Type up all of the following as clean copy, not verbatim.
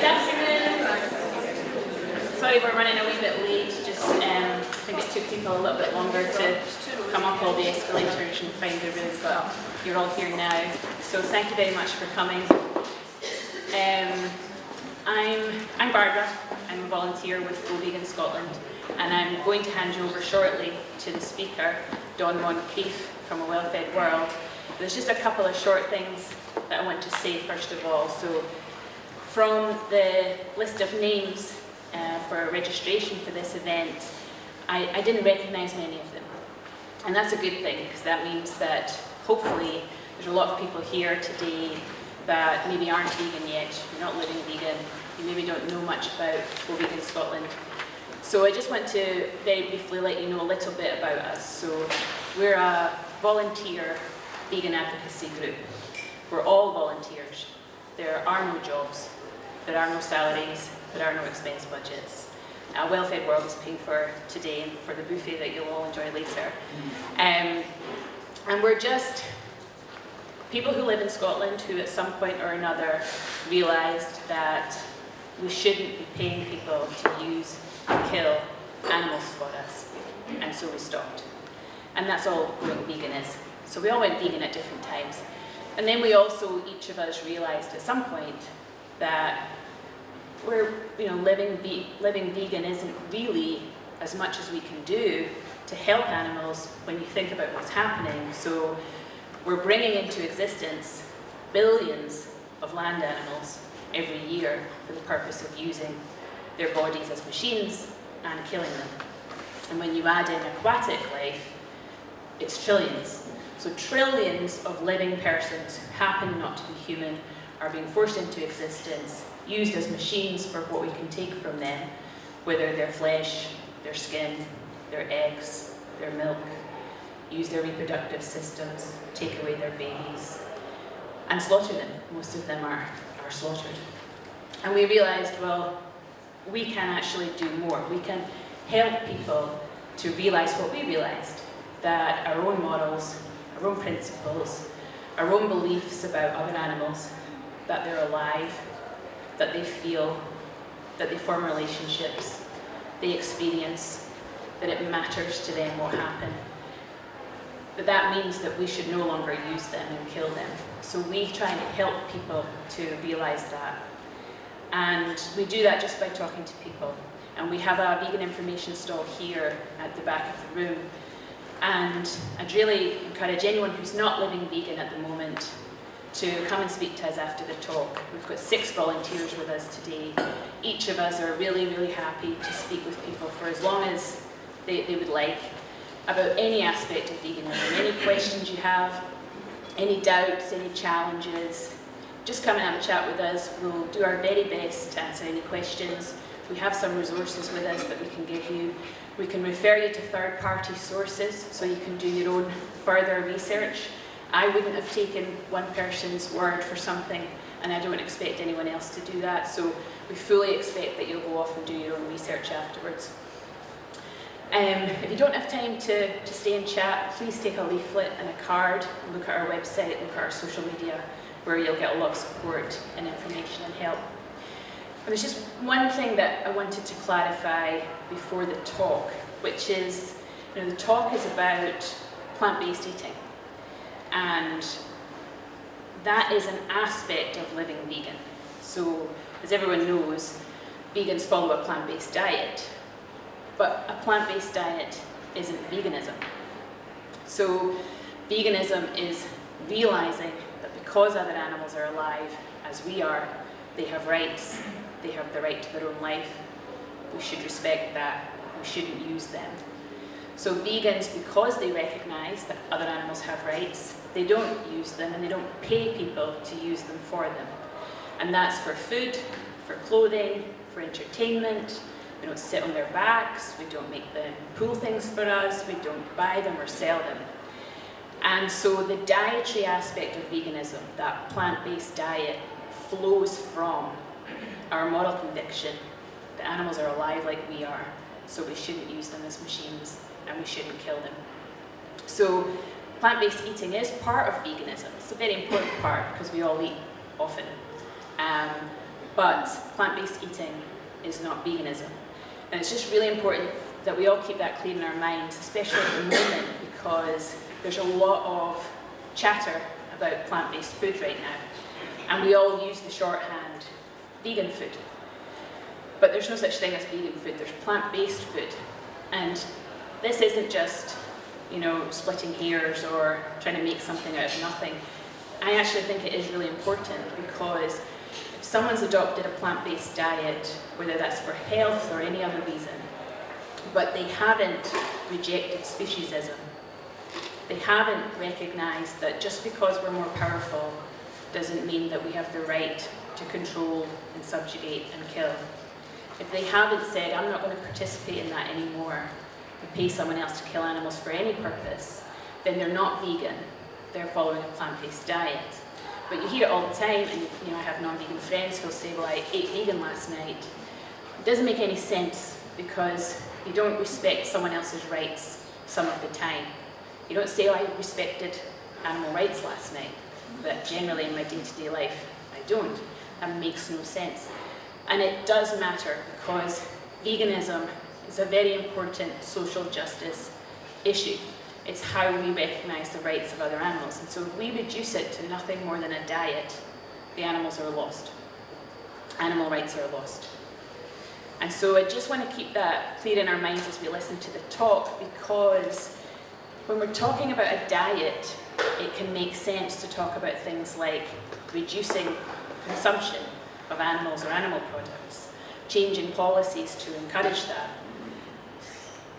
Good afternoon. Sorry we're running a wee bit late, just I think it took people a little bit longer to come up all the escalators and find the room, but you're all here now, so thank you very much for coming. I'm Barbara, I'm a volunteer with Go Vegan Scotland, and I'm going to hand you over shortly to the speaker, Don Moncrief from A Well-Fed World. There's just a couple of short things that I want to say first of all. So, from the list of names for registration for this event, I didn't recognise many of them. And that's a good thing, because that means that hopefully there's a lot of people here today that maybe aren't vegan yet, you're not living vegan, you maybe don't know much about Go Vegan Scotland. So I just want to very briefly let you know a little bit about us. So we're a volunteer vegan advocacy group. We're all volunteers. There are no jobs, there are no salaries, there are no expense budgets. A Well-Fed World is paying for today and for the buffet that you'll all enjoy later. And we're just people who live in Scotland who at some point or another realised that we shouldn't be paying people to use and kill animals for us. And so we stopped. And that's all going vegan is. So we all went vegan at different times. And then we also, each of us realised at some point that living vegan isn't really as much as we can do to help animals when you think about what's happening. So we're bringing into existence billions of land animals every year for the purpose of using their bodies as machines and killing them. And when you add in aquatic life, it's trillions. So trillions of living persons who happen not to be human are being forced into existence, used as machines for what we can take from them, whether their flesh, their skin, their eggs, their milk, use their reproductive systems, take away their babies, and slaughter them. Most of them are slaughtered. And we realised, well, we can actually do more. We can help people to realise what we realised, that our own morals, our own principles, our own beliefs about other animals, that they're alive, that they feel, that they form relationships, they experience, that it matters to them what happened. But that means that we should no longer use them and kill them. So we try and help people to realise that. And we do that just by talking to people. And we have a vegan information stall here at the back of the room. And I'd really encourage anyone who's not living vegan at the moment to come and speak to us after the talk. We've got 6 volunteers with us today. Each of us are really, really happy to speak with people for as long as they would like about any aspect of veganism. Any questions you have, any doubts, any challenges, just come and have a chat with us. We'll do our very best to answer any questions. We have some resources with us that we can give you. We can refer you to third-party sources so you can do your own further research. I wouldn't have taken one person's word for something, and I don't expect anyone else to do that, so we fully expect that you'll go off and do your own research afterwards. If you don't have time to stay and chat, please take a leaflet and a card, and look at our website, look at our social media, where you'll get a lot of support and information and help. There's just one thing that I wanted to clarify before the talk, which is, the talk is about plant-based eating. And that is an aspect of living vegan. So, as everyone knows, vegans follow a plant-based diet. But a plant-based diet isn't veganism. So, veganism is realising that because other animals are alive, as we are, they have rights. They have the right to their own life. We should respect that. We shouldn't use them. So vegans, because they recognise that other animals have rights, they don't use them and they don't pay people to use them for them. And that's for food, for clothing, for entertainment. We don't sit on their backs, we don't make them pull things for us, we don't buy them or sell them. And so the dietary aspect of veganism, that plant-based diet, flows from our moral conviction that animals are alive like we are, so we shouldn't use them as machines and we shouldn't kill them. So plant-based eating is part of veganism. It's a very important part because we all eat often. But plant-based eating is not veganism. And it's just really important that we all keep that clear in our minds, especially at the moment, because there's a lot of chatter about plant-based food right now. And we all use the shorthand vegan food. But there's no such thing as vegan food, there's plant-based food. And this isn't just, you know, splitting hairs or trying to make something out of nothing. I actually think it is really important, because if someone's adopted a plant-based diet, whether that's for health or any other reason, but they haven't rejected speciesism, they haven't recognized that just because we're more powerful doesn't mean that we have the right to control and subjugate and kill. If they haven't said, I'm not going to participate in that anymore, and pay someone else to kill animals for any purpose, then they're not vegan, they're following a plant-based diet. But you hear it all the time, and you know, I have non-vegan friends who'll say, well, I ate vegan last night. It doesn't make any sense, because you don't respect someone else's rights some of the time. You don't say, oh, I respected animal rights last night, but generally in my day-to-day life, I don't. That makes no sense. And it does matter, because veganism is a very important social justice issue. It's how we recognize the rights of other animals. And so if we reduce it to nothing more than a diet, the animals are lost. Animal rights are lost. And so I just want to keep that clear in our minds as we listen to the talk, because when we're talking about a diet, it can make sense to talk about things like reducing consumption of animals or animal products, changing policies to encourage that.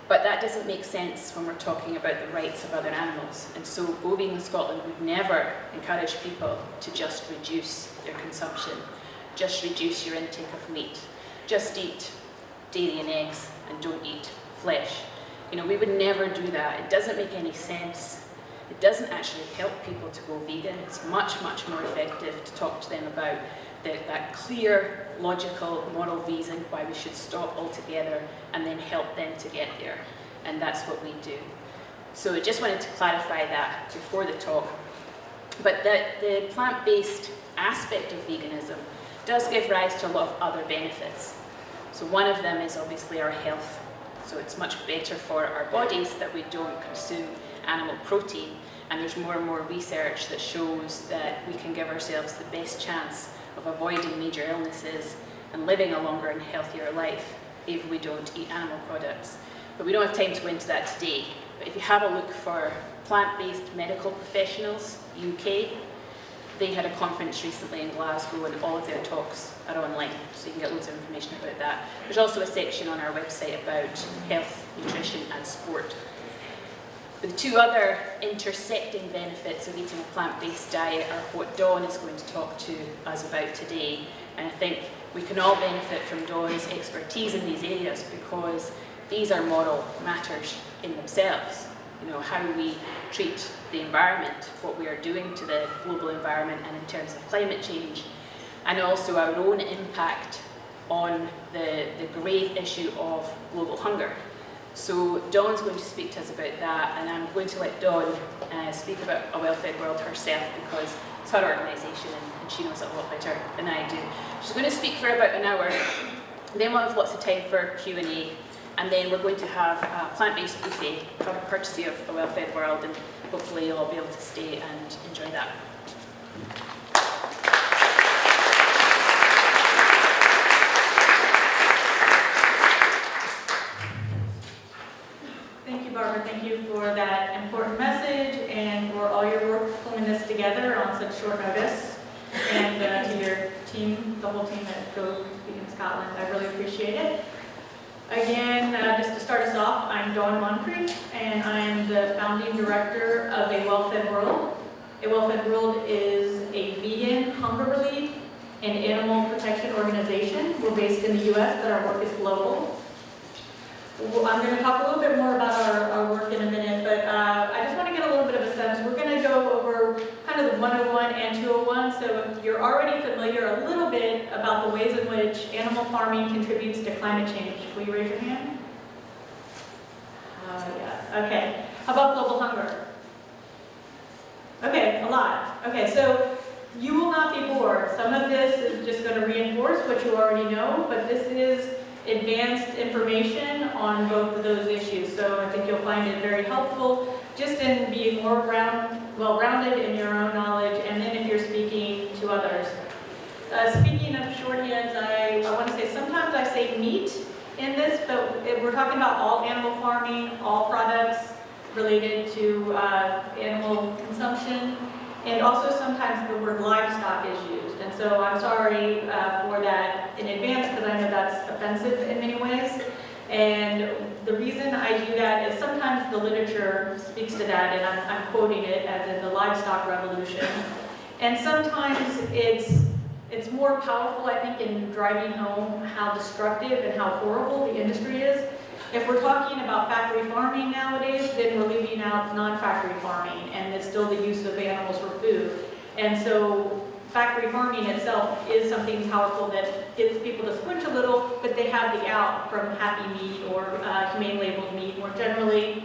But that doesn't make sense when we're talking about the rights of other animals. And so Go Vegan Scotland would never encourage people to just reduce their consumption, just reduce your intake of meat, just eat dairy and eggs and don't eat flesh. You know, we would never do that. It doesn't make any sense. It doesn't actually help people to go vegan. It's much, much more effective to talk to them about that clear, logical, moral reason why we should stop altogether, and then help them to get there. And that's what we do. So I just wanted to clarify that before the talk. But the plant-based aspect of veganism does give rise to a lot of other benefits. So one of them is obviously our health. So it's much better for our bodies that we don't consume animal protein. And there's more and more research that shows that we can give ourselves the best chance of avoiding major illnesses and living a longer and healthier life if we don't eat animal products. But we don't have time to go into that today. But if you have a look for plant-based medical professionals, UK, they had a conference recently in Glasgow, and all of their talks are online, so you can get loads of information about that. There's also a section on our website about health, nutrition and sport. The two other intersecting benefits of eating a plant-based diet are what Dawn is going to talk to us about today. And I think we can all benefit from Dawn's expertise in these areas, because these are moral matters in themselves. You know, how we treat the environment, what we are doing to the global environment and in terms of climate change, and also our own impact on the grave issue of global hunger. So Dawn's going to speak to us about that, and I'm going to let Dawn speak about A Well-Fed World herself, because it's her organisation and she knows it a lot better than I do. She's going to speak for about an hour, then we'll have lots of time for Q&A, and then we're going to have a plant-based buffet courtesy of A Well-Fed World, and hopefully you'll all be able to stay and enjoy that. Barbara, thank you for that important message and for all your work pulling this together on such short notice. And to your team, the whole team at Go Vegan Scotland, I really appreciate it. Again, just to start us off, I'm Dawn Moncrief, and I'm the founding director of A Well-Fed World. A Well-Fed World is a vegan hunger relief and animal protection organization. We're based in the US, but our work is global. I'm going to talk a little bit more about our work in a minute, but I just want to get a little bit of a sense. We're going to go over kind of the 101 and 201, so if you're already familiar a little bit about the ways in which animal farming contributes to climate change. Will you raise your hand? Yes. Okay. How about global hunger? Okay, a lot. Okay, so You will not be bored. Some of this is just going to reinforce what you already know, but this is advanced information on both of those issues. So I think you'll find it very helpful just in being more well-rounded in your own knowledge, and then if you're speaking to others. Speaking of shorthands, I want to say sometimes I say meat in this, but we're talking about all animal farming, all products related to animal consumption, and also sometimes the word livestock is used. And so I'm sorry for that in advance, because I know that's offensive in many ways. And the reason I do that is sometimes the literature speaks to that, and I'm quoting it as in the livestock revolution. And sometimes it's more powerful, I think, in driving home how destructive and how horrible the industry is. If we're talking about factory farming nowadays, then we're leaving out non-factory farming, and it's still the use of animals for food. And so factory farming itself is something powerful that gets people to squinch a little, but they have the out from happy meat or humane labeled meat more generally.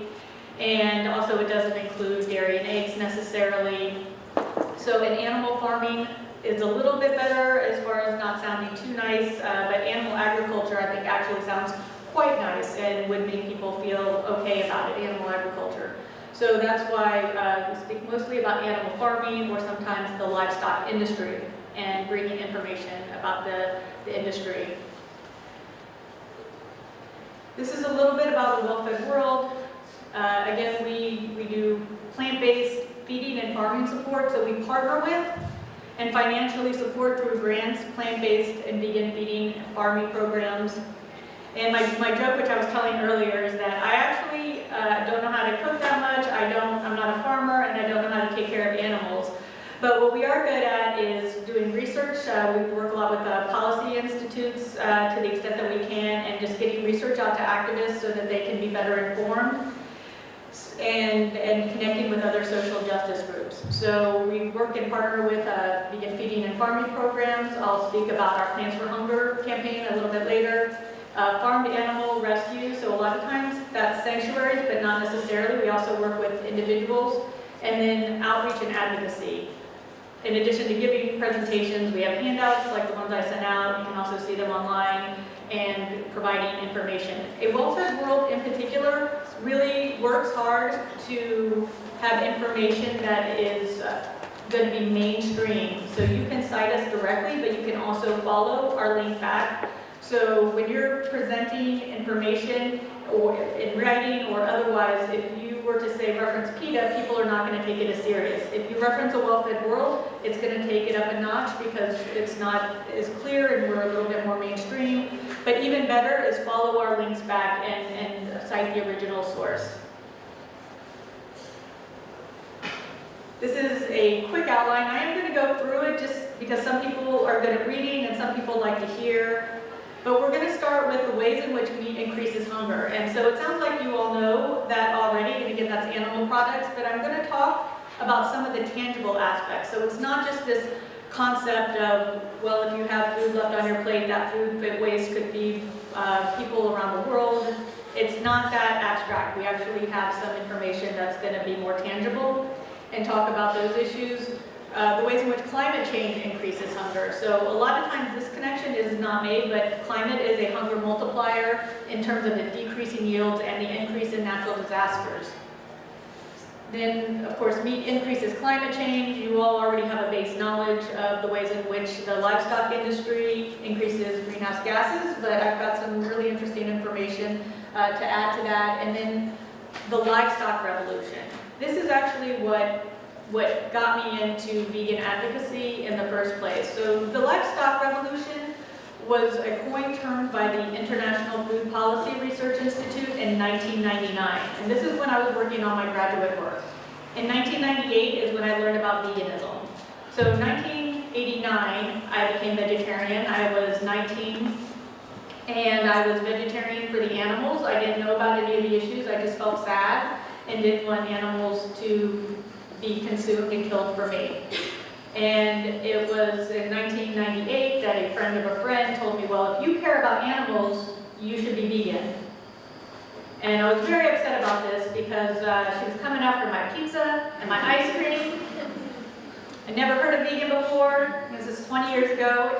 And also it doesn't include dairy and eggs necessarily. So in animal farming, it's a little bit better as far as not sounding too nice, but animal agriculture I think actually sounds quite nice and would make people feel okay about it, animal agriculture. So that's why we speak mostly about animal farming or sometimes the livestock industry and bringing information about the industry. This is a little bit about the well-fed world. Again, we do plant-based feeding and farming support, so we partner with and financially support through grants, plant-based and vegan feeding and farming programs. And my joke, which I was telling earlier, is that I actually don't know how to cook that much. I'm not a farmer, and I don't know how to take care of animals. But what we are good at is doing research. We work a lot with policy institutes to the extent that we can, and just getting research out to activists so that they can be better informed, and connecting with other social justice groups. So we work and partner with vegan feeding and farming programs. I'll speak about our Plants for Hunger campaign a little bit later. Farmed animal rescue, so a lot of times that's sanctuaries, but not necessarily. We also work with individuals. And then outreach and advocacy. In addition to giving presentations, we have handouts like the ones I sent out. You can also see them online, and providing information. A well-fed world in particular really works hard to have information that is going to be mainstream. So you can cite us directly, but you can also follow our link back. So when you're presenting information or in writing or otherwise, if you were to say reference PETA, people are not going to take it as serious. If you reference a well-fed world, it's going to take it up a notch because it's not as clear and we're a little bit more mainstream. But even better is follow our links back and cite the original source. This is a quick outline. I am going to go through it just because some people are good at reading and some people like to hear. But we're going to start with the ways in which meat increases hunger. And so it sounds like you all know that already, and again, that's animal products, but I'm going to talk about some of the tangible aspects. So it's not just this concept of, well, if you have food left on your plate, that food waste could feed people around the world. It's not that abstract. We actually have some information that's going to be more tangible and talk about those issues. The ways in which climate change increases hunger. So a lot of times this connection is not made, but climate is a hunger multiplier in terms of the decreasing yields and the increase in natural disasters. Then, of course, meat increases climate change. You all already have a base knowledge of the ways in which the livestock industry increases greenhouse gases, but I've got some really interesting information to add to that. And then the livestock revolution. This is actually what got me into vegan advocacy in the first place. So the livestock revolution was a coin termed by the International Food Policy Research Institute in 1999. And this is when I was working on my graduate work. In 1998 is when I learned about veganism. So in 1989, I became vegetarian. I was 19, and I was vegetarian for the animals. I didn't know about any of the issues. I just felt sad and didn't want animals to be consumed and killed for me. And it was in 1998 that a friend of a friend told me, well, if you care about animals, you should be vegan. And I was very upset about this because she was coming after my pizza and my ice cream. I never heard of vegan before. This is 20 years ago.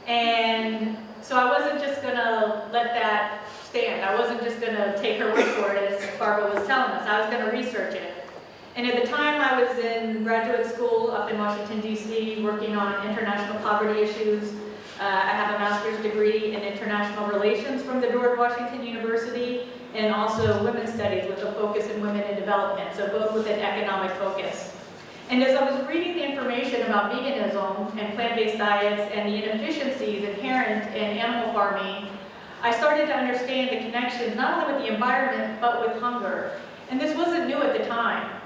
And so I wasn't just gonna let that stand. I wasn't just gonna take her word for it, as Barbara was telling us. I was gonna research it. And at the time I was in graduate school up in Washington, D.C., working on international poverty issues. I have a master's degree in international relations from the George Washington University, and also women's studies with a focus in women in development, so both with an economic focus. And as I was reading the information about veganism and plant-based diets and the inefficiencies inherent in animal farming, I started to understand the connections not only with the environment, but with hunger. And this wasn't new at the time.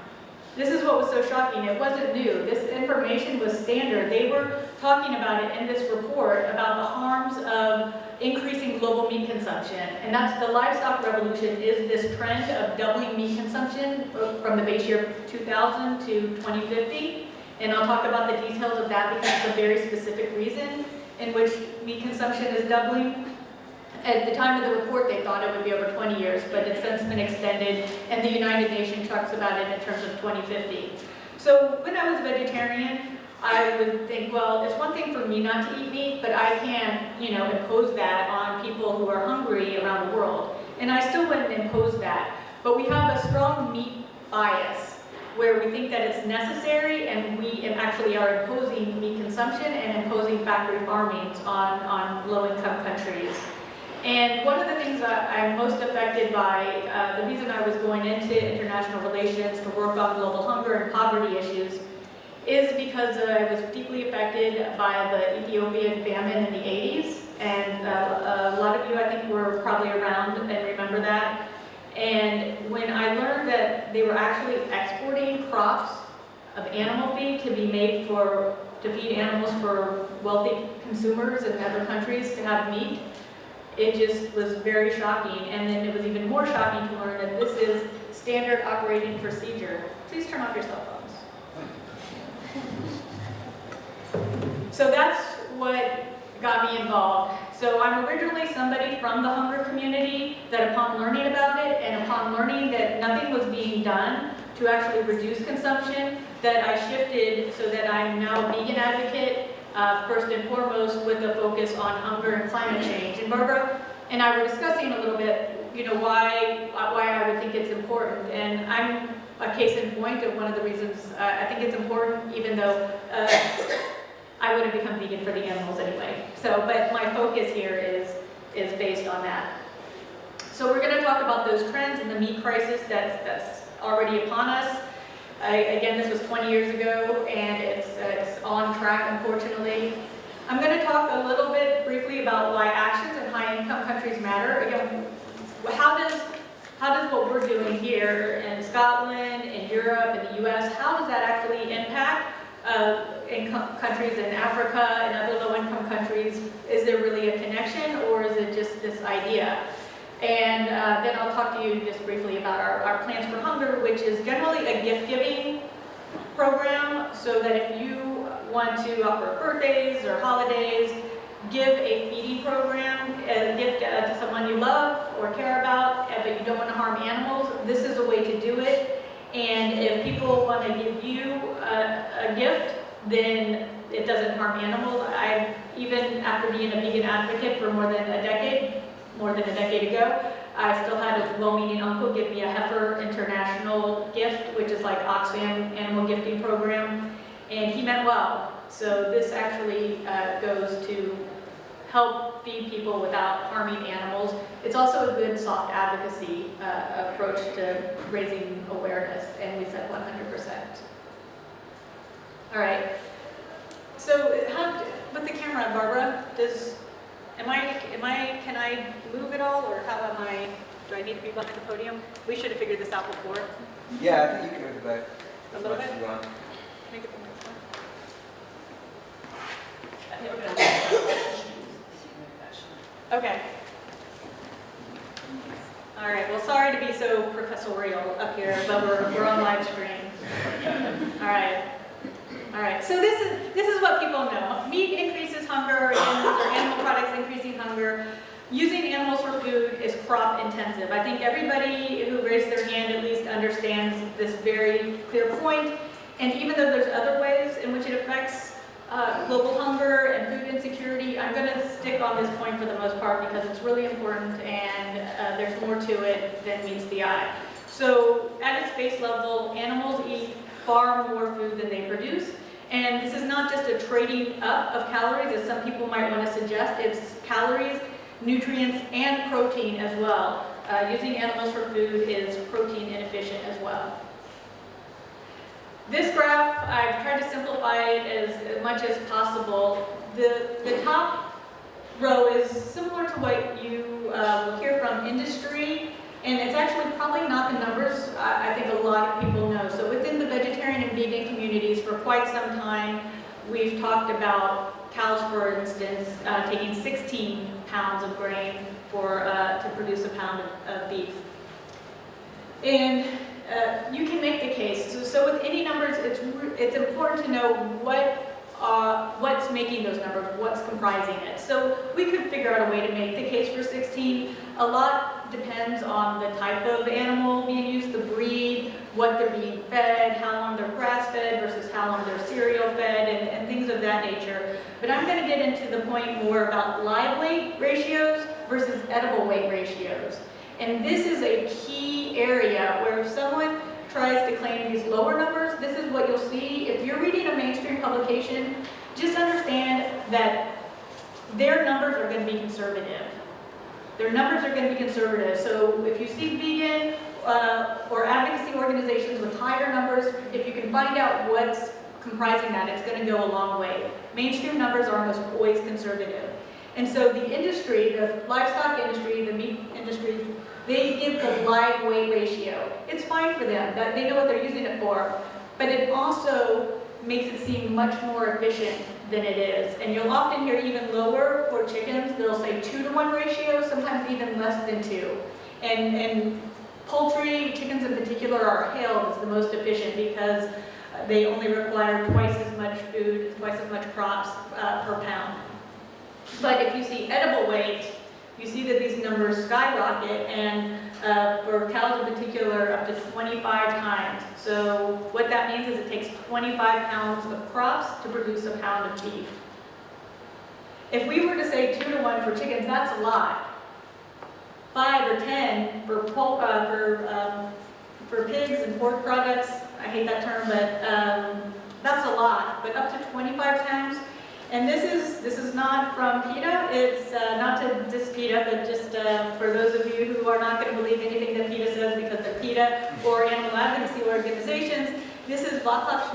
This is what was so shocking. It wasn't new. This information was standard. They were talking about it in this report about the harms of increasing global meat consumption. And that's the livestock revolution, is this trend of doubling meat consumption from the base year 2000 to 2050. And I'll talk about the details of that because it's a very specific reason in which meat consumption is doubling. At the time of the report, they thought it would be over 20 years, but it's since been extended, and the United Nations talks about it in terms of 2050. So when I was a vegetarian, I would think, well, it's one thing for me not to eat meat, but I can't, impose that on people who are hungry around the world. And I still wouldn't impose that. But we have a strong meat bias, where we think that it's necessary, and we actually are imposing meat consumption and imposing factory farming on low-income countries. And one of the things that I'm most affected by, the reason I was going into international relations to work on global hunger and poverty issues, is because I was deeply affected by the Ethiopian famine in the 80s. And a lot of you, I think, were probably around and remember that. And when I learned that they were actually exporting crops of animal feed to be made to feed animals for wealthy consumers in other countries to have meat, it just was very shocking. And then it was even more shocking to learn that this is standard operating procedure. Please turn off your cell phones. So that's what got me involved. So I'm originally somebody from the hunger community that upon learning about it and upon learning that nothing was being done to actually reduce consumption, that I shifted so that I'm now a vegan advocate. First and foremost, with a focus on hunger and climate change. And Barbara and I were discussing a little bit, why I would think it's important. And I'm a case in point of one of the reasons I think it's important, even though I wouldn't become vegan for the animals anyway. But my focus here is based on that. So we're going to talk about those trends and the meat crisis that's already upon us. Again, this was 20 years ago, and it's on track, unfortunately. I'm going to talk a little bit briefly about why actions in high-income countries matter. Again, how does what we're doing here in Scotland, in Europe, in the U.S., how does that actually impact countries in Africa and other low-income countries? Is there really a connection, or is it just this idea? And then I'll talk to you just briefly about our Plans for Hunger, which is generally a gift-giving program, so that if you want to offer birthdays or holidays, give a feeding program, a gift to someone you love or care about, but you don't want to harm animals, this is a way to do it. And if people want to give you a gift, then it doesn't harm animals. Even after being a vegan advocate for more than a decade ago, I still had a well-meaning uncle give me a heifer international gift, which is like Oxfam animal gifting program, and he meant well. So this actually goes to help feed people without harming animals. It's also a good soft advocacy approach to raising awareness, and we said 100%. All right. So with the camera, Barbara, can I move it all, or do I need to be behind the podium? We should have figured this out before. Yeah, I think you can move it back A as little much bit? as you want. Make it the next one. Okay. All right, well, sorry to be so professorial up here, but we're on live stream. All right, so this is what people know. Meat increases hunger, or animal products increasing hunger. Using animals for food is crop intensive. I think everybody who raised their hand at least understands this very clear point. And even though there's other ways in which it affects global hunger and food insecurity, I'm going to stick on this point for the most part because it's really important and there's more to it than meets the eye. So at its base level, animals eat far more food than they produce. And this is not just a trading up of calories, as some people might want to suggest. It's calories, nutrients, and protein as well. Using animals for food is protein inefficient as well. This graph, I've tried to simplify it as much as possible. The top row is similar to what you will hear from industry, and it's actually probably not the numbers I think a lot of people know. So within the vegetarian and vegan communities for quite some time, we've talked about cows, for instance, taking 16 pounds of grain to produce a pound of beef. And you can make the case. So with any numbers, it's important to know what's making those numbers, what's comprising it. So we could figure out a way to make the case for 16. A lot depends on the type of animal being used, the breed, what they're being fed, how long they're grass-fed versus how long they're cereal-fed, and things of that nature. But I'm going to get into the point more about live weight ratios versus edible weight ratios. And this is a key area where if someone tries to claim these lower numbers, this is what you'll see. If you're reading a mainstream publication, just understand that their numbers are going to be conservative. Their numbers are going to be conservative. So if you see vegan or advocacy organizations with higher numbers, if you can find out what's comprising that, it's going to go a long way. Mainstream numbers are almost always conservative. And so the industry, the livestock industry, the meat industry, they give the live weight ratio. It's fine for them, that they know what they're using it for, but it also makes it seem much more efficient than it is. And you'll often hear even lower for chickens. They'll say 2-to-1 ratio, sometimes even less than 2. And poultry, chickens in particular, are hailed as the most efficient because they only require twice as much food, twice as much crops per pound. But if you see edible weight, you see that these numbers skyrocket, and for cows in particular, up to 25 times. So what that means is it takes 25 pounds of crops to produce a pound of beef. If we were to say 2-to-1 for chickens, that's a lot. 5 or 10 for pigs and pork products, I hate that term, but that's a lot. But up to 25 times. And this is not from PETA. It's not to diss PETA, but just for those of you who are not going to believe anything that PETA says because they're PETA or animal advocacy organizations, this is Lighthouse,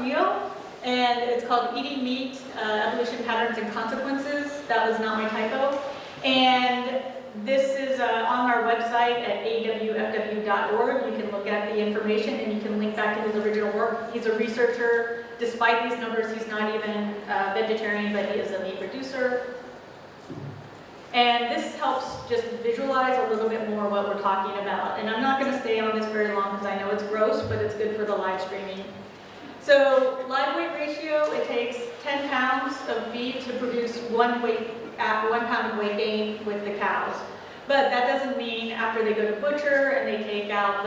and it's called Eating Meat, Evolution Patterns and Consequences. That was not my typo. And this is on our website at awfw.org. You can look at the information and you can link back to his original work. He's a researcher. Despite these numbers, he's not even vegetarian, but he is a meat producer. And this helps just visualize a little bit more what we're talking about. And I'm not going to stay on this very long because I know it's gross, but it's good for the live streaming. So live weight ratio, it takes 10 pounds of beef to produce 1 pound of weight gain with the cows. But that doesn't mean after they go to butcher and they take out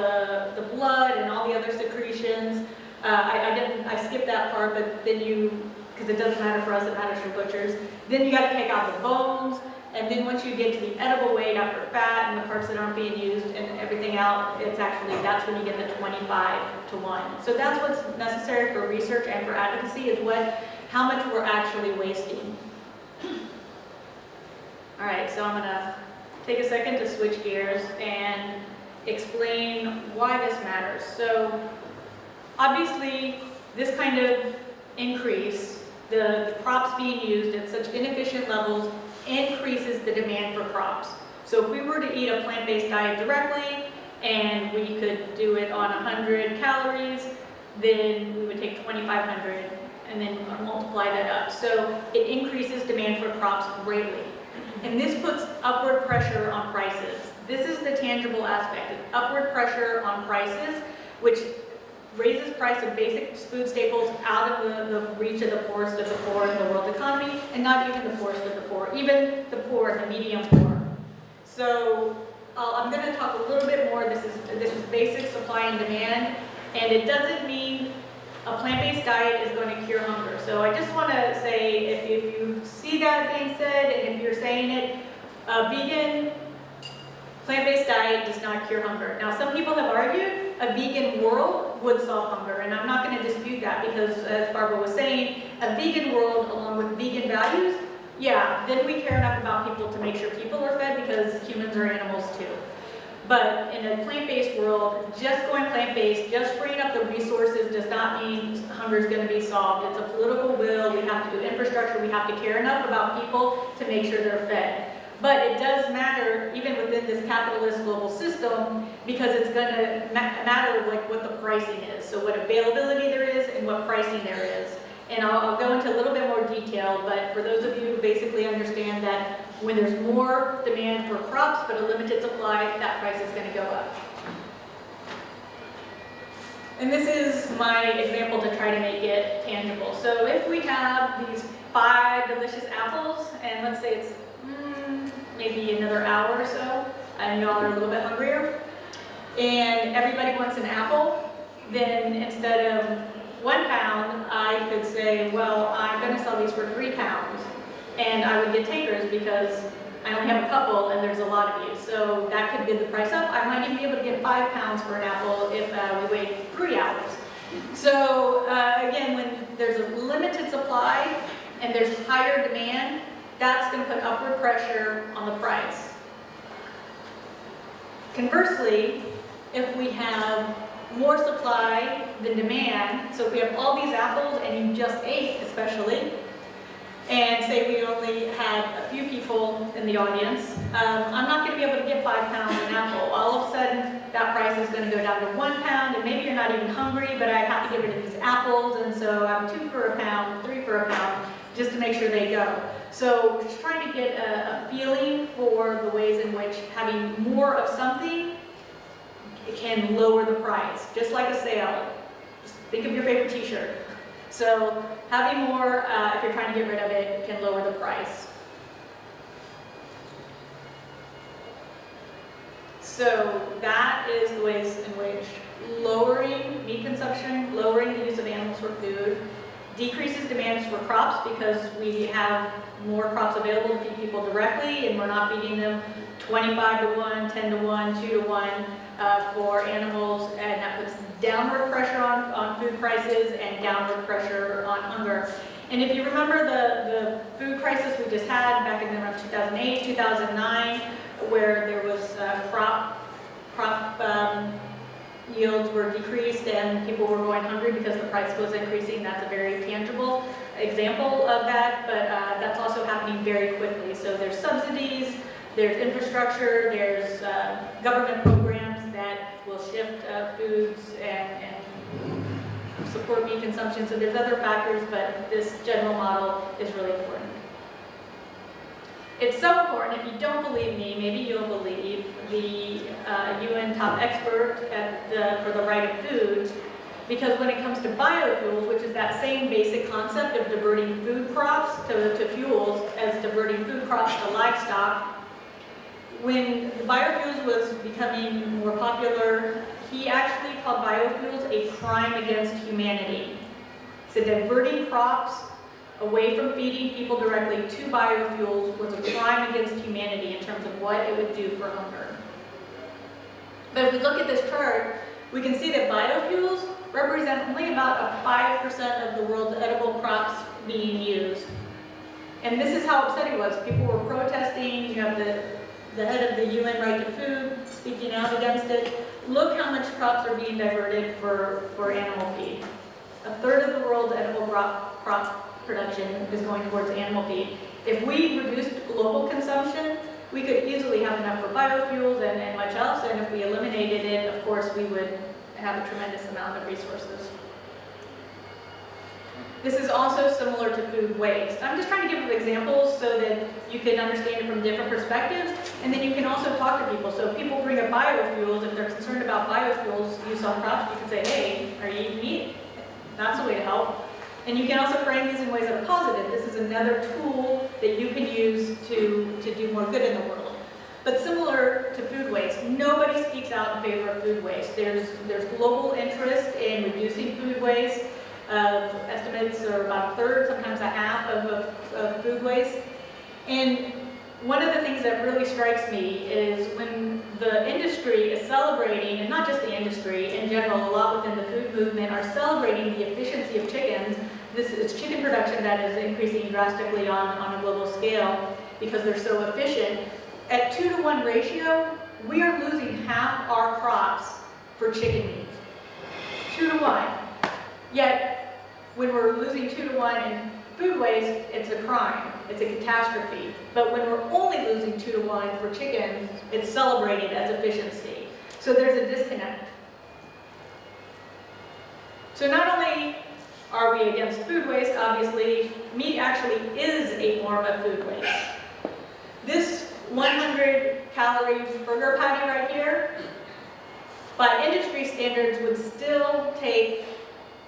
the blood and all the other secretions. I skipped that part, but then because it doesn't matter for us, it matters for butchers. Then you got to take out the bones, and then once you get to the edible weight after fat and the parts that aren't being used and everything out, that's when you get the 25-to-1. So that's what's necessary for research and for advocacy is how much we're actually wasting. All right, so I'm gonna take a second to switch gears and explain why this matters. So obviously, this kind of increase, the crops being used at such inefficient levels increases the demand for crops. So if we were to eat a plant-based diet directly, and we could do it on 100 calories, then we would take 2,500 and then multiply that up. So it increases demand for crops greatly. And this puts upward pressure on prices. This is the tangible aspect, upward pressure on prices, which raises price of basic food staples out of the reach of the poorest of the poor in the world economy, and not even the poorest of the poor, even the poor, the medium poor. So I'm going to talk a little bit more. This is basic supply and demand, and it doesn't mean a plant-based diet is going to cure hunger. So I just want to say, if you see that being said, and if you're saying it, a vegan plant-based diet does not cure hunger. Now, some people have argued a vegan world would solve hunger, and I'm not going to dispute that because, as Barbara was saying, a vegan world along with vegan values, yeah, then we care enough about people to make sure people are fed because humans are animals too. But in a plant-based world, just going plant-based, just freeing up the resources does not mean hunger is going to be solved. It's a political will. We have to do infrastructure. We have to care enough about people to make sure they're fed. But it does matter, even within this capitalist global system, because it's going to matter like what the pricing is. So what availability there is and what pricing there is. And I'll go into a little bit more detail, but for those of you who basically understand that when there's more demand for crops but a limited supply, that price is going to go up. And this is my example to try to make it tangible. So if we have these 5 delicious apples, and let's say it's maybe another hour or so, and y'all are a little bit hungrier, and everybody wants an apple, then instead of 1 pound, I could say, well, I'm going to sell these for 3 pounds. And I would get takers because I only have a couple and there's a lot of you. So that could bid the price up. I might even be able to get 5 pounds for an apple if we wait 3 hours. So again, when there's a limited supply and there's higher demand, that's going to put upward pressure on the price. Conversely, if we have more supply than demand, so if we have all these apples and you just ate especially, and say we only had a few people in the audience, I'm not going to be able to get 5 pounds an apple. All of a sudden, that price is going to go down to 1 pound, and maybe you're not even hungry, but I have to get rid of these apples, and so I'm 2 for a pound, 3 for a pound, just to make sure they go. So we're just trying to get a feeling for the ways in which having more of something can lower the price, just like a sale. Just think of your favorite t-shirt. So having more, if you're trying to get rid of it, can lower the price. So that is the ways in which lowering meat consumption, lowering the use of animals for food, decreases demands for crops because we have more crops available to feed people directly and we're not feeding them 25 to 1, 10 to 1, 2 to 1 for animals, and that puts downward pressure on food prices and downward pressure on hunger. And if you remember the food crisis we just had back in around 2008, 2009, where there was crop yields were decreased and people were going hungry because the price was increasing, that's a very tangible example of that, but that's also happening very quickly. So there's subsidies, there's infrastructure, there's government programs that will shift foods and support meat consumption. So there's other factors, but this general model is really important. It's so important, if you don't believe me, maybe you'll believe the UN top expert for the right of food, because when it comes to biofuels, which is that same basic concept of diverting food crops to fuels as diverting food crops to livestock, when the biofuels was becoming more popular, he actually called biofuels a crime against humanity. So diverting crops away from feeding people directly to biofuels was a crime against humanity in terms of what it would do for hunger. But if we look at this chart, we can see that biofuels represent only about 5% of the world's edible crops being used. And this is how upset he was. People were protesting. You have the head of the UN Right to Food speaking out against it. Look how much crops are being diverted for animal feed. 1/3 of the world's edible crop production is going towards animal feed. If we reduced global consumption, we could easily have enough for biofuels and much else, and if we eliminated it, of course, we would have a tremendous amount of resources. This is also similar to food waste. I'm just trying to give you examples so that you can understand it from different perspectives, and then you can also talk to people. So if people bring up biofuels, if they're concerned about biofuels use on crops, you can say, hey, are you eating meat? That's a way to help. And you can also frame these in ways that are positive. This is another tool that you can use to do more good in the world. But similar to food waste, nobody speaks out in favor of food waste. There's global interest in reducing food waste. Estimates are about a third, sometimes a half of food waste. And one of the things that really strikes me is when the industry is celebrating, and not just the industry, in general, a lot within the food movement are celebrating the efficiency of chickens. This is chicken production that is increasing drastically on a global scale because they're so efficient. At 2-to-1 ratio, we are losing half our crops for chicken meat. 2-to-1. Yet, when we're losing 2-to-1 in food waste, it's a crime. It's a catastrophe. But when we're only losing 2-to-1 for chickens, it's celebrated as efficiency. So there's a disconnect. So not only are we against food waste, obviously, meat actually is a form of food waste. This 100-calorie burger patty right here, by industry standards, would still take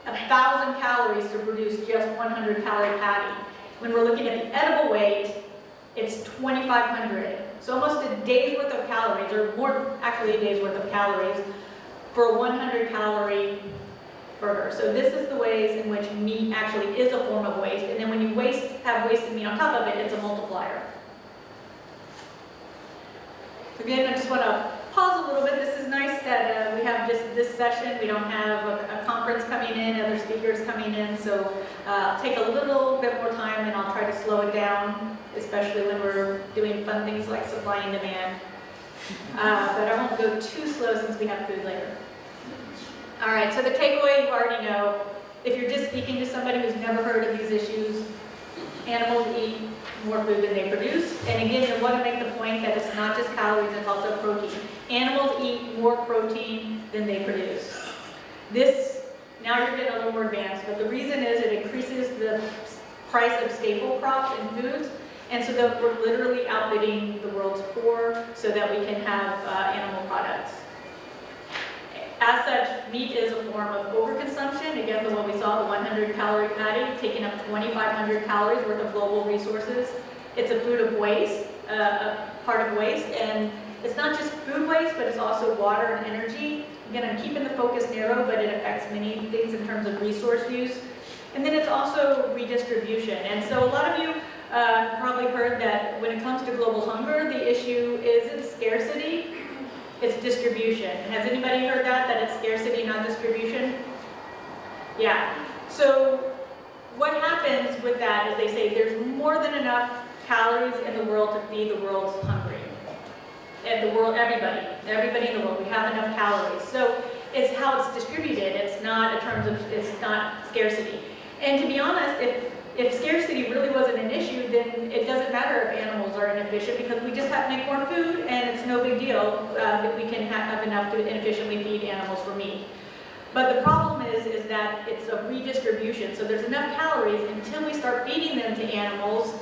1,000 calories to produce just 100-calorie patty. When we're looking at the edible weight, it's 2,500. So almost a day's worth of calories, or more, actually a day's worth of calories, for a 100-calorie burger. So this is the ways in which meat actually is a form of waste. And then when you have wasted meat on top of it, it's a multiplier. So again, I just want to pause a little bit. This is nice that we have just this session. We don't have a conference coming in, other speakers coming in. So I'll take a little bit more time and I'll try to slow it down, especially when we're doing fun things like supply and demand. But I won't go too slow since we have food later. All right, so the takeaway you already know. If you're just speaking to somebody who's never heard of these issues, animals eat more food than they produce. And again, I want to make the point that it's not just calories, it's also protein. Animals eat more protein than they produce. This, now you're getting a little more advanced, but the reason is it increases the price of staple crops and foods, and so that we're literally outbidding the world's poor so that we can have animal products. As such, meat is a form of overconsumption. Again, the one we saw, the 100-calorie patty, taking up 2,500 calories worth of global resources. It's a food of waste, a part of waste, and it's not just food waste, but it's also water and energy. Again, I'm keeping the focus narrow, but it affects many things in terms of resource use. And then it's also redistribution. And so a lot of you probably heard that when it comes to global hunger, the issue isn't scarcity, it's distribution. Has anybody heard that it's scarcity, not distribution? Yeah. So what happens with that is they say there's more than enough calories in the world to feed the world's hungry. And the world, everybody in the world, we have enough calories. So it's how it's distributed. It's not in terms of, it's not scarcity. And to be honest, if scarcity really wasn't an issue, then it doesn't matter if animals are inefficient because we just have to make more food and it's no big deal that we can have enough to efficiently feed animals for meat. But the problem is that it's a redistribution. So there's enough calories until we start feeding them to animals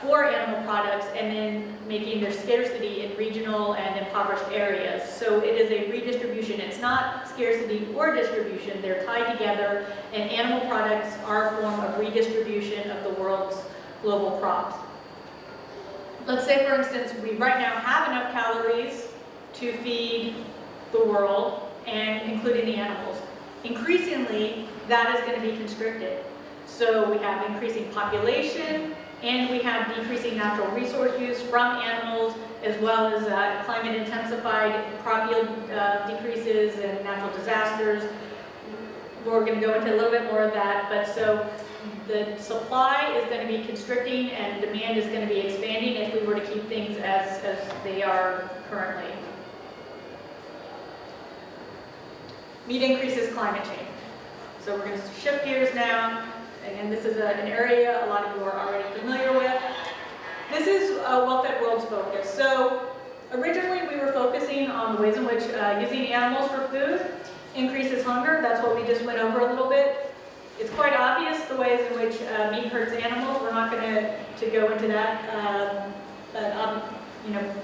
for animal products and then making their scarcity in regional and impoverished areas. So it is a redistribution. It's not scarcity or distribution. They're tied together, and animal products are a form of redistribution of the world's global crops. Let's say, for instance, we right now have enough calories to feed the world, and including the animals. Increasingly, that is going to be constricted. So we have increasing population, and we have decreasing natural resource use from animals, as well as climate-intensified crop yield decreases and natural disasters. We're going to go into a little bit more of that, but so the supply is going to be constricting and demand is going to be expanding if we were to keep things as they are currently. Meat increases climate change. So we're going to shift gears now. And this is an area a lot of you are already familiar with. This is Well-Fed World's focus. So originally we were focusing on the ways in which using animals for food increases hunger. That's what we just went over a little bit. It's quite obvious the ways in which meat hurts animals. We're not going to go into that. But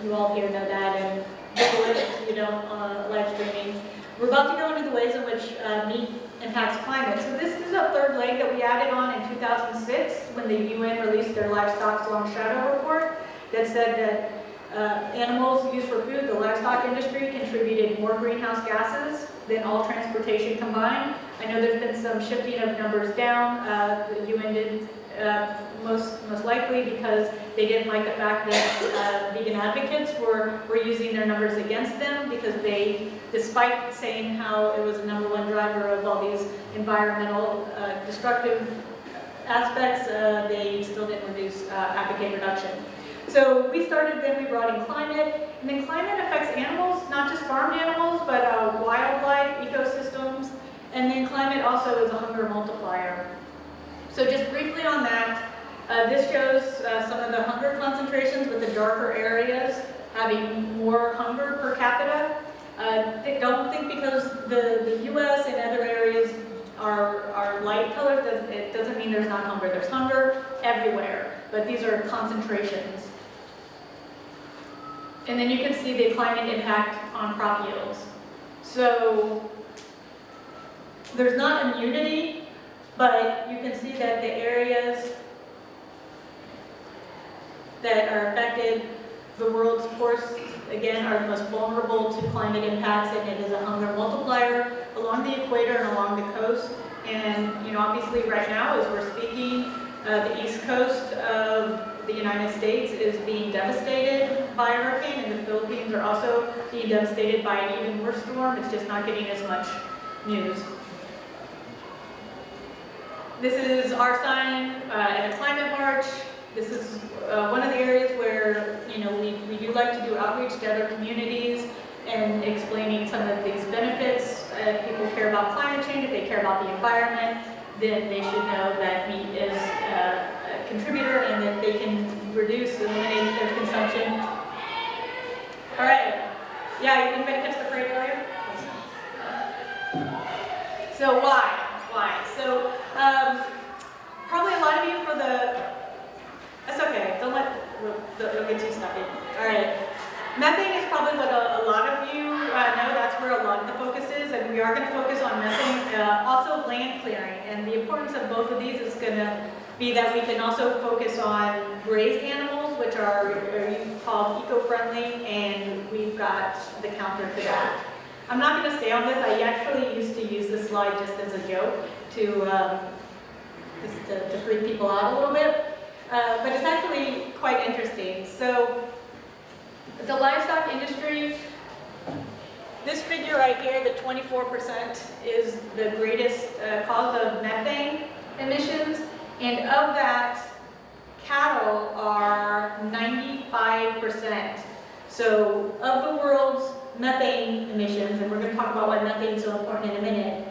you all here know that, and Google it if you don't live streaming. We're about to go into the ways in which meat impacts climate. So this is a third leg that we added on in 2006 when the UN released their Livestock's Long Shadow report that said that animals used for food, the livestock industry contributed more greenhouse gases than all transportation combined. I know there's been some shifting of numbers down. The UN did most likely because they didn't like the fact that vegan advocates were using their numbers against them, because they, despite saying how it was the #1 driver of all these environmental destructive aspects, they still didn't reduce advocate reduction. So we started, then we brought in climate, and then climate affects animals, not just farmed animals, but wildlife, ecosystems, and then climate also is a hunger multiplier. So just briefly on that, this shows some of the hunger concentrations with the darker areas having more hunger per capita. Don't think because the US and other areas are light colored, it doesn't mean there's not hunger. There's hunger everywhere, but these are concentrations. And then you can see the climate impact on crop yields. So there's not immunity, but you can see that the areas that are affected, the world's course, again, are the most vulnerable to climate impacts, and it is a hunger multiplier along the equator and along the coast. And, you know, obviously right now, as we're speaking, the east coast of the United States is being devastated by a hurricane, and the Philippines are also being devastated by an even worse storm. It's just not getting as much news. This is our sign at a climate march. This is one of the areas where, you know, we do like to do outreach to other communities and explaining some of these benefits. If people care about climate change, if they care about the environment, then they should know that meat is a contributor and that they can reduce, eliminate their consumption. All right. Yeah, anybody catch the parade earlier? So why? So probably a lot of you for the, that's okay, don't get too stuffy. All right. Methane is probably what a lot of you know, that's where a lot of the focus is, and we are going to focus on methane. Also land clearing, and the importance of both of these is going to be that we can also focus on grazed animals, which are called eco-friendly, and we've got the counter to that. I'm not going to stay on this. I actually used to use this slide just as a joke to freak people out a little bit, but it's actually quite interesting. So the livestock industry, this figure right here, the 24% is the greatest cause of methane emissions, and of that, cattle are 95%. So of the world's methane emissions, and we're going to talk about why methane is so important in a minute,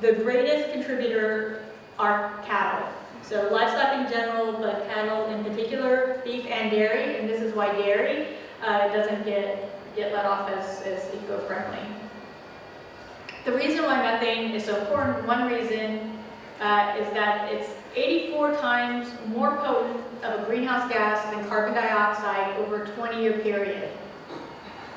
the greatest contributor are cattle. So livestock in general, but cattle in particular, beef and dairy, and this is why dairy doesn't get let off as eco-friendly. The reason why methane is so important, one reason is that it's 84 times more potent of a greenhouse gas than carbon dioxide over a 20-year period.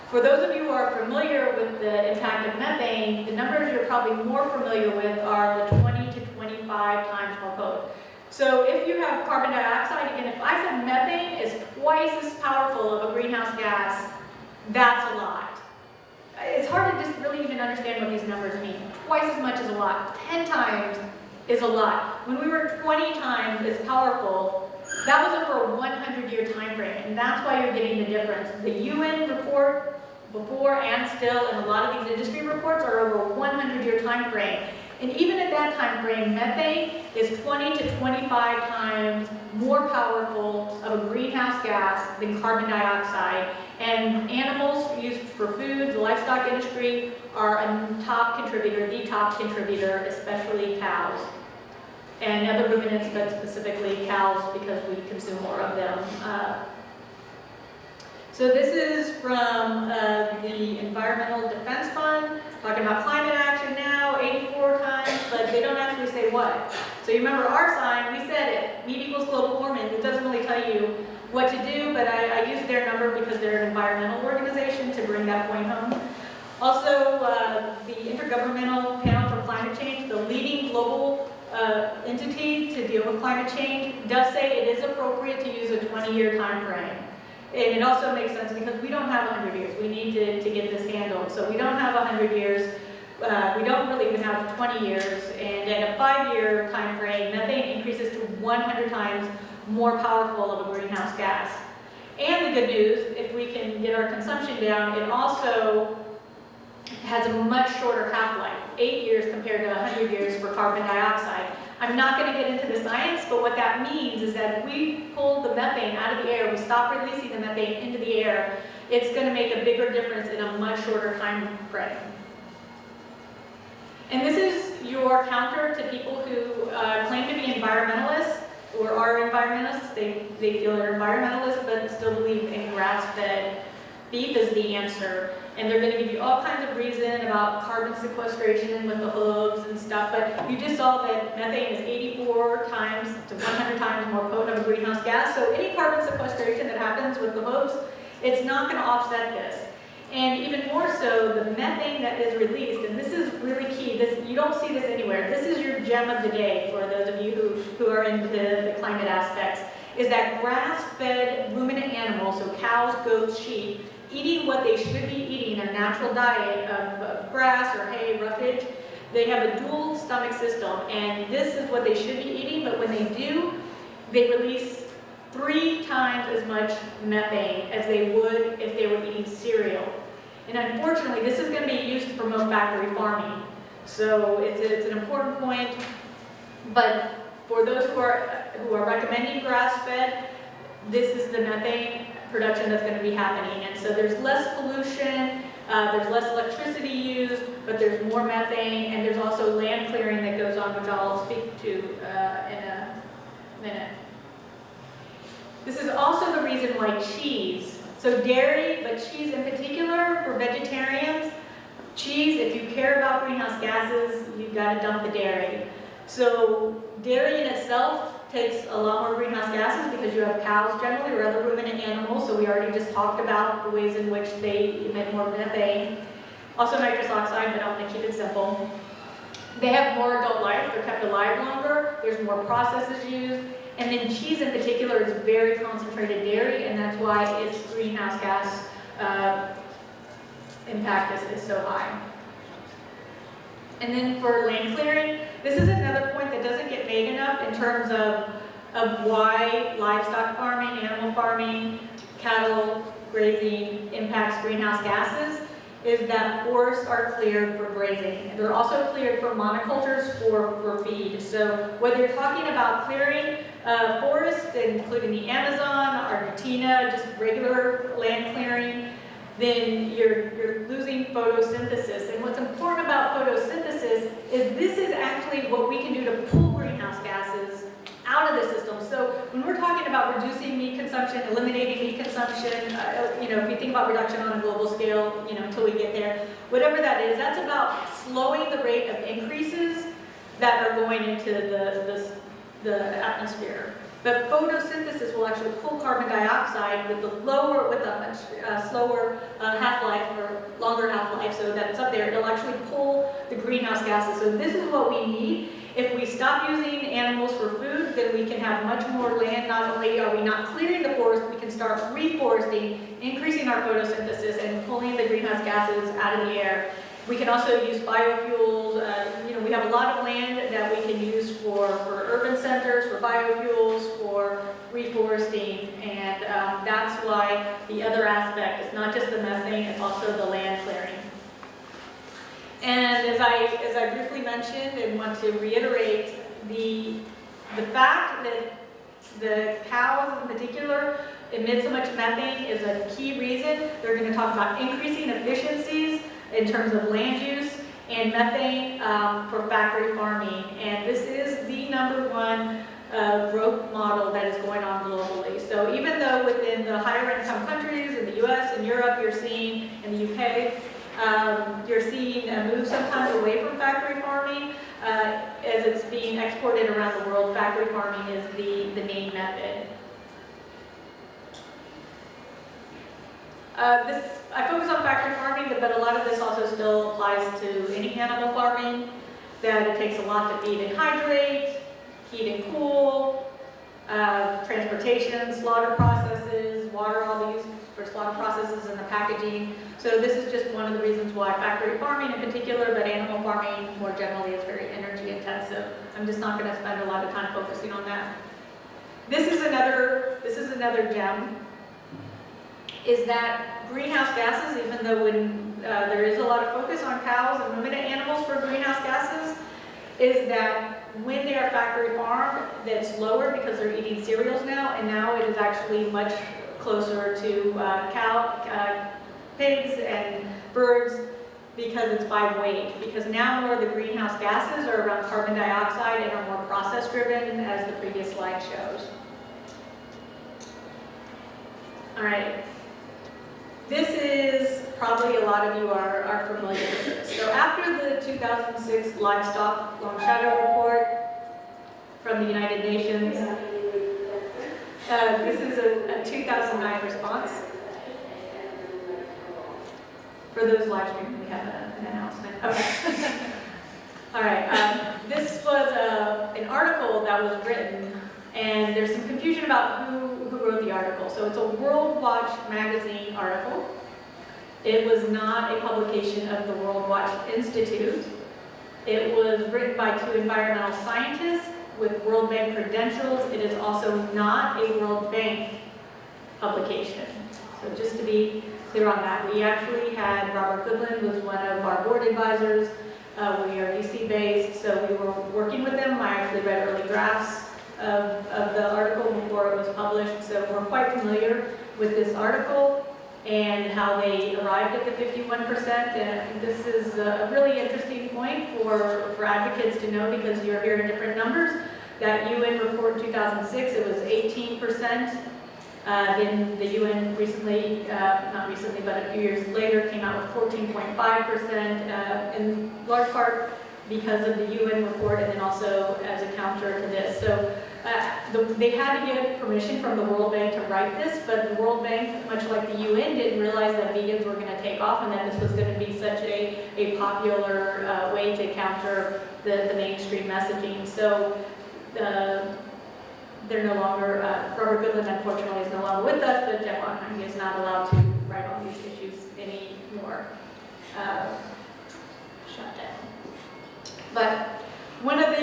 For those of you who are familiar with the impact of methane, the numbers you're probably more familiar with are the 20 to 25 times more potent. So if you have carbon dioxide, again, if I said methane is twice as powerful of a greenhouse gas, that's a lot. It's hard to just really even understand what these numbers mean. Twice as much is a lot. 10 times is a lot. When we were 20 times as powerful, that was over a 100-year time frame, and that's why you're getting the difference. The UN report before and still, and a lot of these industry reports are over a 100-year time frame. And even at that time frame, methane is 20 to 25 times more powerful of a greenhouse gas than carbon dioxide. And animals used for food, the livestock industry, are a top contributor, the top contributor, especially cows. And other ruminants, but specifically cows, because we consume more of them. So this is from the Environmental Defense Fund, talking about climate action now, 84 times, but they don't actually say what. So you remember our sign, we said it, meat equals global warming. It doesn't really tell you what to do, but I use their number because they're an environmental organization to bring that point home. Also, the Intergovernmental Panel for Climate Change, the leading global entity to deal with climate change, does say it is appropriate to use a 20-year time frame. And it also makes sense because we don't have 100 years. We need to get this handled. So we don't have 100 years. we don't really even have 20 years, and in a 5-year time frame, methane increases to 100 times more powerful of a greenhouse gas. And the good news, if we can get our consumption down, it also has a much shorter half-life, 8 years compared to 100 years for carbon dioxide. I'm not going to get into the science, but what that means is that if we pull the methane out of the air, we stop releasing the methane into the air, it's going to make a bigger difference in a much shorter time frame. And this is your counter to people who claim to be environmentalists or are environmentalists. They feel they're environmentalists but still believe in grass-fed beef is the answer. And they're going to give you all kinds of reason about carbon sequestration with the hooves and stuff, but you just saw that methane is 84 times to 100 times more potent of a greenhouse gas. So any carbon sequestration that happens with the hooves, it's not going to offset this. And even more so, the methane that is released, and this is really key, you don't see this anywhere, this is your gem of the day for those of you who are into the climate aspects, is that grass-fed ruminant animals, so cows, goats, sheep, eating what they should be eating, a natural diet of grass or hay, roughage, they have a dual stomach system, and this is what they should be eating, but when they do, they release 3 times as much methane as they would if they were eating cereal. And unfortunately, this is going to be used to promote factory farming. So it's an important point. But for those who are recommending grass-fed, this is the methane production that's going to be happening. And so there's less pollution, there's less electricity used, but there's more methane, and there's also land clearing that goes on, which I'll speak to in a minute. This is also the reason why cheese, so dairy, but cheese in particular for vegetarians, cheese, if you care about greenhouse gases, you've got to dump the dairy. So dairy in itself takes a lot more greenhouse gases because you have cows generally or other ruminant animals, so we already just talked about the ways in which they emit more methane. Also nitrous oxide, but I'm going to keep it simple. They have more adult life, they're kept alive longer, there's more processes used, and then cheese in particular is very concentrated dairy, and that's why its greenhouse gas impact is so high. And then for land clearing, this is another point that doesn't get made enough in terms of why livestock farming, animal farming, cattle grazing impacts greenhouse gases, is that forests are cleared for grazing. They're also cleared for monocultures for feed. So whether you're talking about clearing forests, including the Amazon, Argentina, just regular land clearing, then you're losing photosynthesis. And what's important about photosynthesis is this is actually what we can do to pull greenhouse gases out of the system. So when we're talking about reducing meat consumption, eliminating meat consumption, if you think about reduction on a global scale, until we get there, whatever that is, that's about slowing the rate of increases that are going into the atmosphere. But photosynthesis will actually pull carbon dioxide with a much slower half-life or longer half-life, so that it's up there. It'll actually pull the greenhouse gases. So this is what we need. If we stop using animals for food, then we can have much more land. Not only are we not clearing the forest, we can start reforesting, increasing our photosynthesis, and pulling the greenhouse gases out of the air. We can also use biofuels. We have a lot of land that we can use for urban centers, for biofuels, for reforesting, and that's why the other aspect is not just the methane, it's also the land clearing. And as I briefly mentioned and want to reiterate, the fact that the cows in particular emit so much methane is a key reason. They're going to talk about increasing efficiencies in terms of land use and methane for factory farming. And this is the #1 growth model that is going on globally. So even though within the higher income countries, in the US and Europe, you're seeing, in the UK, you're seeing a move sometimes away from factory farming, as it's being exported around the world, factory farming is the main method. I focus on factory farming, but a lot of this also still applies to any animal farming, that it takes a lot to feed and hydrate, heat and cool, transportation, slaughter processes, water all these for for slaughter processes and the packaging. So this is just one of the reasons why factory farming in particular, but animal farming more generally is very energy intensive. I'm just not going to spend a lot of time focusing on that. This is another gem, is that greenhouse gases, even though when there is a lot of focus on cows and ruminant animals for greenhouse gases, is that when they are factory farmed, that's lower because they're eating cereals now, and now it is actually much closer to pigs and birds because it's by weight. Because now more of the greenhouse gases are around carbon dioxide and are more process driven, as the previous slide shows. All right. This is probably a lot of you are familiar with this. So after the 2006 Livestock Long Shadow Report from the United Nations, this is a 2009 response. For those live streaming, we have an announcement. Okay. All right. This was an article that was written, and there's some confusion about who wrote the article. So it's a World Watch magazine article. It was not a publication of the World Watch Institute. It was written by 2 environmental scientists with World Bank credentials. It is also not a World Bank publication. So just to be clear on that, we actually had Robert Goodland was one of our board advisors. We are DC based, so we were working with them. I actually read early drafts of the article before it was published, so we're quite familiar with this article and how they arrived at the 51%. And I think this is a really interesting point for advocates to know, because you're hearing different numbers. That UN report in 2006, it was 18%. Then the UN recently, not recently, but a few years later, came out with 14.5%, in large part because of the UN report, and then also as a counter to this. So they had to get permission from the World Bank to write this, but the World Bank, much like the UN, didn't realize that vegans were going to take off and that this was going to be such a popular way to counter the mainstream messaging. So they're no longer, Robert Goodland unfortunately is no longer with us, but Jeff Onheim is not allowed to write on these issues anymore. Shut down. But one of the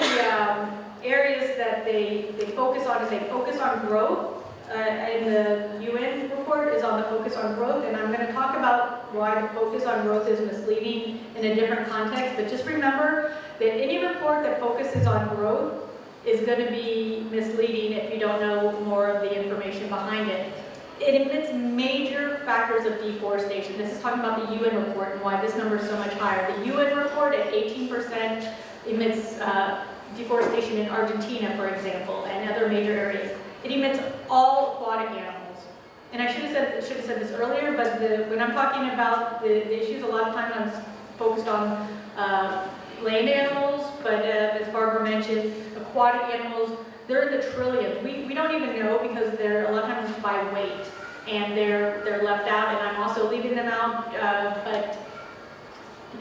areas that they focus on is they focus on growth. And the UN report is on the focus on growth, and I'm going to talk about why the focus on growth is misleading in a different context. But just remember that any report that focuses on growth is going to be misleading if you don't know more of the information behind it. It admits major factors of deforestation. This is talking about the UN report and why this number is so much higher. The UN report at 18% emits deforestation in Argentina, for example, and other major areas. It emits all aquatic animals. And I should have said this earlier, but when I'm talking about the issues, a lot of times I'm focused on land animals, but as Barbara mentioned, aquatic animals, they're in the trillions. We don't even know, because they're a lot of times by weight, and they're left out, and I'm also leaving them out, but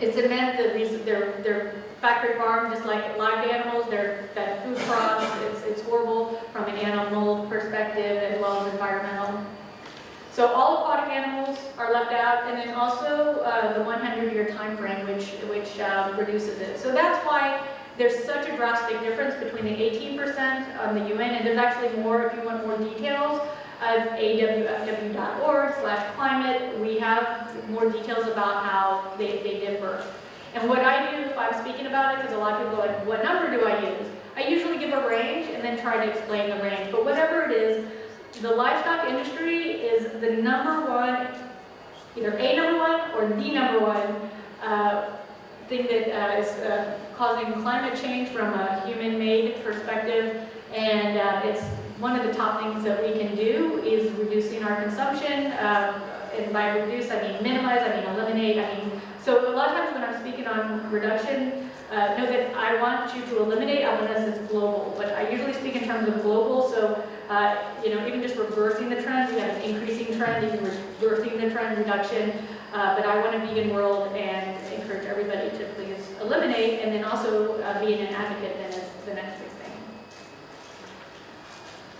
it's meant that they're factory farmed just like live animals. They're fed food crops. It's horrible from an animal perspective as well as environmental. So all aquatic animals are left out, and then also the 100-year time frame, which reduces it. So that's why there's such a drastic difference between the 18% on the UN, and there's actually more if you want more details. awfw.org/climate, we have more details about how they differ. And what I do if I'm speaking about it, because a lot of people are like, what number do I use? I usually give a range and then try to explain the range. But whatever it is, the livestock industry is the number one, either a number one or the number one thing that is causing climate change from a human-made perspective. And it's one of the top things that we can do is reducing our consumption. And by reduce, I mean minimize, I mean eliminate, so a lot of times when I'm speaking on reduction, know that I want you to eliminate unless it's global. But I usually speak in terms of global, so even just reversing the trend, we have an increasing trend, even reversing the trend, reduction. But I want a vegan world and encourage everybody to please eliminate, and then also being an advocate then is the next big thing.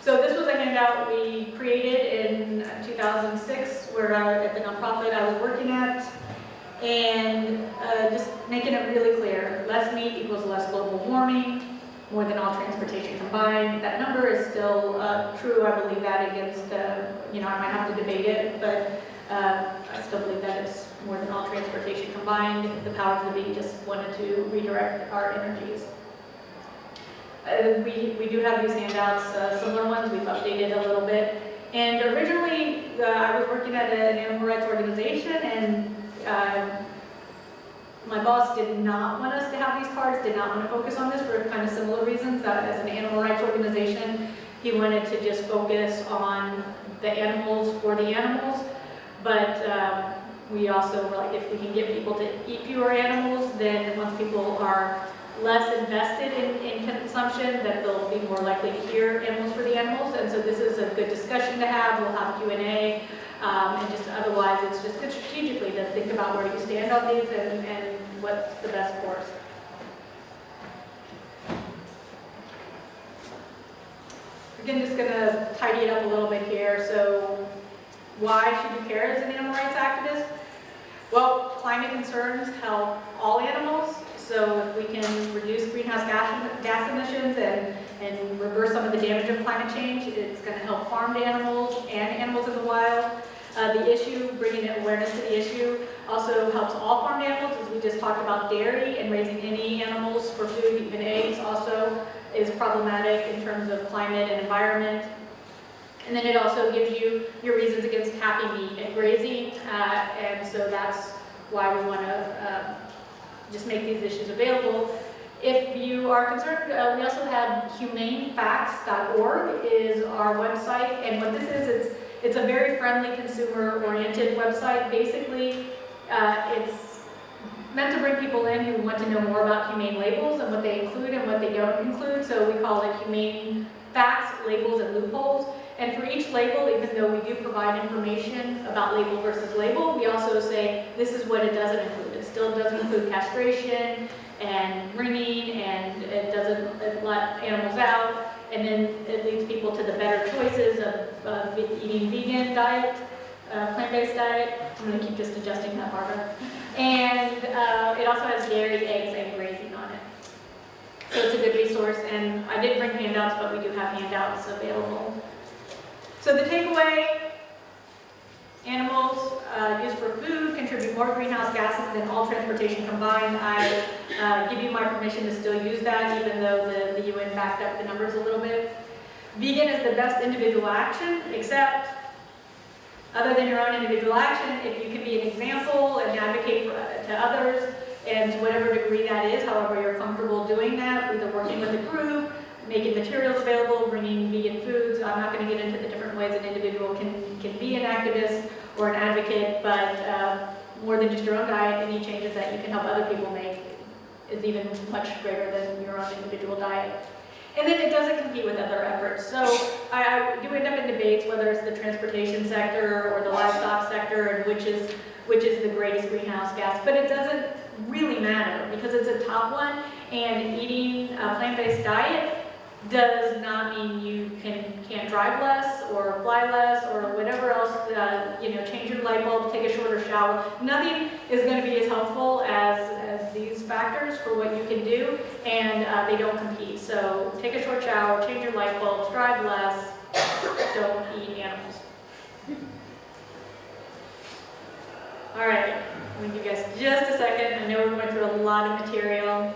So this was a handout we created in 2006, where at the nonprofit I was working at, and just making it really clear, less meat equals less global warming, more than all transportation combined. That number is still true. I believe that against, I might have to debate it, but I still believe that it's more than all transportation combined. The powers that be just wanted to redirect our energies. We do have these handouts, similar ones. We've updated a little bit. And originally, I was working at an animal rights organization, and my boss did not want us to have these cards, did not want to focus on this for kind of similar reasons. As an animal rights organization, he wanted to just focus on the animals for the animals. But we also were like, if we can get people to eat fewer animals, then once people are less invested in consumption, that they'll be more likely to hear animals for the animals. And so this is a good discussion to have. We'll have Q&A. And just otherwise, it's just good strategically to think about where you stand on these and what's the best course. Again, just going to tidy it up a little bit here. So why should you care as an animal rights activist? Well, climate concerns help all animals. So if we can reduce greenhouse gas emissions and reverse some of the damage of climate change, it's going to help farmed animals and animals in the wild. The issue, bringing awareness to the issue, also helps all farmed animals, as we just talked about dairy and raising any animals for food, even eggs also is problematic in terms of climate and environment. And then it also gives you your reasons against happy meat and grazing, and so that's why we want to just make these issues available. If you are concerned, we also have humanefacts.org is our website, and what this is, it's a very friendly consumer-oriented website. Basically, it's meant to bring people in who want to know more about humane labels and what they include and what they don't include, so we call it Humane Facts, Labels, and Loopholes. And for each label, even though we do provide information about label versus label, we also say this is what it doesn't include. It still doesn't include castration and bringing, and it doesn't let animals out. And then it leads people to the better choices of eating vegan diet, plant-based diet. I'm going to keep just adjusting that, Barbara. And it also has dairy, eggs, and grazing on it. So it's a good resource. And I did bring handouts, but we do have handouts available. So the takeaway, animals used for food contribute more greenhouse gases than all transportation combined. I give you my permission to still use that, even though the UN backed up the numbers a little bit. Vegan is the best individual action, except other than your own individual action, if you can be an example and advocate to others, and to whatever degree that is, however you're comfortable doing that, either working with a group, making materials available, bringing vegan foods. I'm not going to get into the different ways an individual can be an activist or an advocate, but more than just your own diet, any changes that you can help other people make is even much greater than your own individual diet. And then it doesn't compete with other efforts. So I do end up in debates, whether it's the transportation sector or the livestock sector, and which is the greatest greenhouse gas, but it doesn't really matter because it's a top one, and eating a plant-based diet does not mean you can't drive less or fly less or whatever else, change your light bulb, take a shorter shower. Nothing is going to be as helpful as these factors for what you can do, and they don't compete. So take a short shower, change your light bulbs, drive less, don't eat animals. All right, I'm going to give you guys just a second. I know we're going through a lot of material.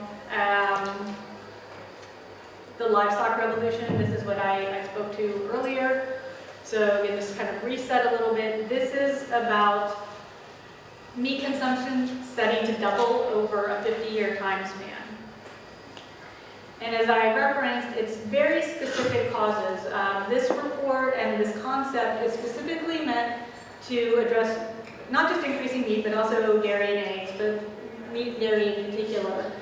The livestock revolution, this is what I spoke to earlier. So again, just kind of reset a little bit. This is about meat consumption setting to double over a 50-year time span. And as I referenced, it's very specific causes. This report and this concept is specifically meant to address not just increasing meat, but also dairy and eggs, but meat, dairy in particular.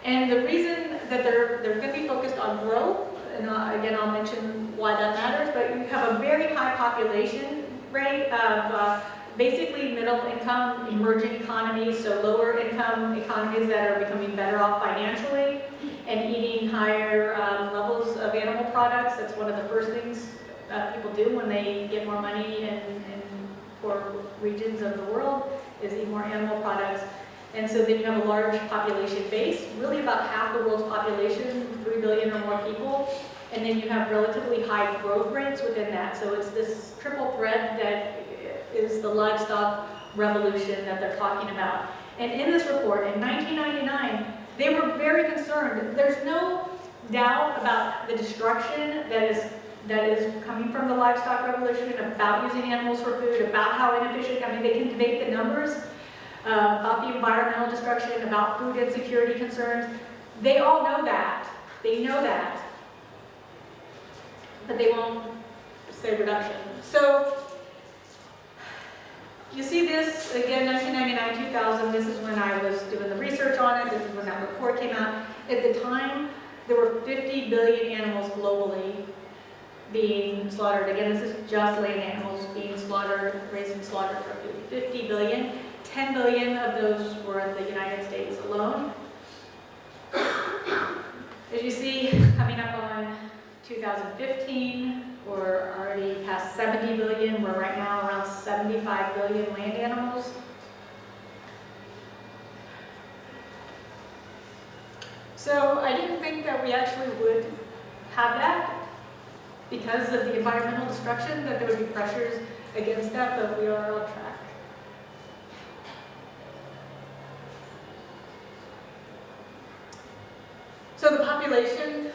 And the reason that they're going to be focused on growth, and again, I'll mention why that matters, but you have a very high population rate of basically middle income emerging economies, so lower income economies that are becoming better off financially and eating higher levels of animal products. That's one of the first things do when they get more money in poor regions of the world is eat more animal products. And so then you have a large population base, really about half the world's population, 3 billion or more people. And then you have relatively high growth rates within that. So it's this triple threat that is the livestock revolution that they're talking about. And in this report, in 1999, they were very concerned. There's no doubt about the destruction that is coming from the livestock revolution, about using animals for food, about how inefficient, I mean, they can debate the numbers, about the environmental destruction, about food insecurity concerns. They all know that. They know that. But they won't say reduction. So, you see this, again, 1999, 2000, this is when I was doing the research on it, this is when that report came out. At the time, there were 50 billion animals globally being slaughtered. Again, this is just land animals being slaughtered, raised and slaughtered for food. 50 billion. 10 billion of those were in the United States alone. As you see, coming up on 2015, we're already past 70 billion. We're right now around 75 billion land animals. So I didn't think that we actually would have that because of the environmental destruction, that there would be pressures against that, but we are on track. So the population,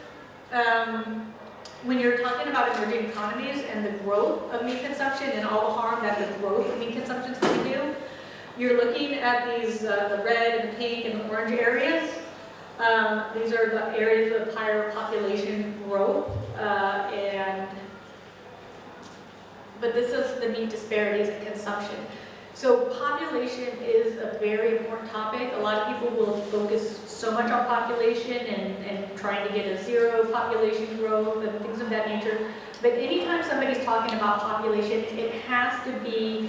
when you're talking about emerging economies and the growth of meat consumption and all the harm that the growth of meat consumption is going to do, you're looking at these, the red and the pink and the orange areas. These are the areas of higher population growth, but this is the meat disparities in consumption. So population is a very important topic. A lot of people will focus so much on population and trying to get a zero population growth and things of that nature. But anytime somebody's talking about population, it has to be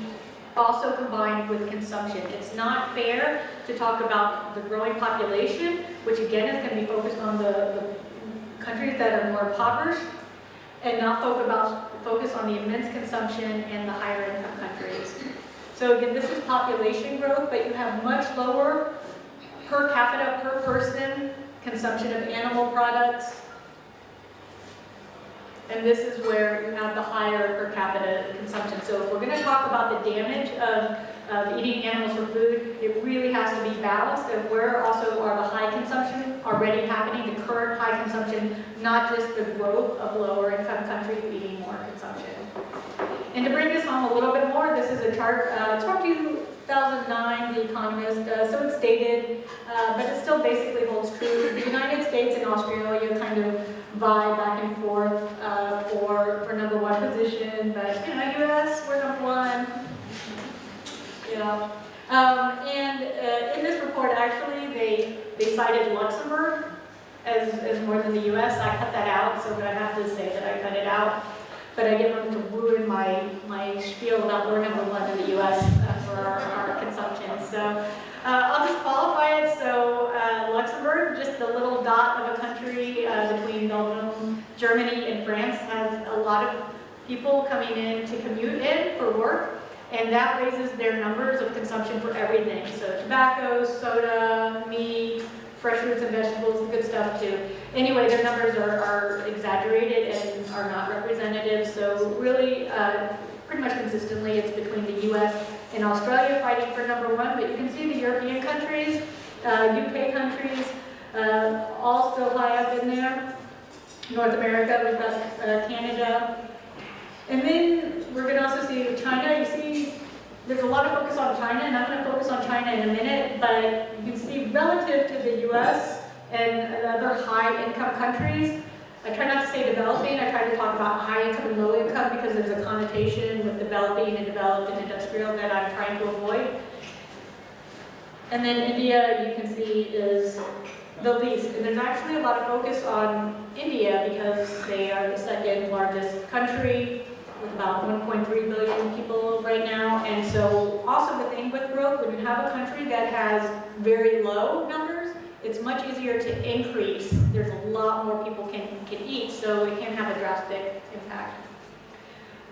also combined with consumption. It's not fair to talk about the growing population, which again is going to be focused on the countries that are more impoverished, and not focus on the immense consumption in the higher income countries. So again, this is population growth, but you have much lower per capita, per person consumption of animal products. And this is where you have the higher per capita consumption. So if we're going to talk about the damage of eating animals for food, it really has to be balanced. And where also are the high consumption already happening, the current high consumption, not just the growth of lower income countries eating more consumption. And to bring this home a little bit more, this is a chart, it's from 2009, The Economist, so it's dated, but it still basically holds true. The United States and Australia kind of vie back and forth for number one position, but you know, US, we're number one. You know. And in this report, actually, they cited Luxembourg as more than the US. I cut that out, so I have to say that I cut it out. But I didn't want to ruin my spiel about we're number one in the US for our consumption. So I'll just qualify it. So Luxembourg, just the little dot of a country between Belgium, Germany, and France, has a lot of people coming in to commute in for work. And that raises their numbers of consumption for everything. So tobacco, soda, meat, fresh fruits and vegetables, good stuff too. Anyway, their numbers are exaggerated and are not representative. So really, pretty much consistently, it's between the US and Australia fighting for number one. But you can see the European countries, UK countries, all still high up in there. North America, we've got Canada. And then we're going to also see China. You see, there's a lot of focus on China, and I'm going to focus on China in a minute, but you can see relative to the US and other high-income countries, I try not to say developing, I try to talk about high-income and low-income because there's a connotation with developing and developed and industrial that I'm trying to avoid. And then India, you can see, is the least. And there's actually a lot of focus on India because they are the second largest country, with about 1.3 billion people right now. And so also the thing with growth, when you have a country that has very low numbers, it's much easier to increase. There's a lot more people can eat, so it can have a drastic impact.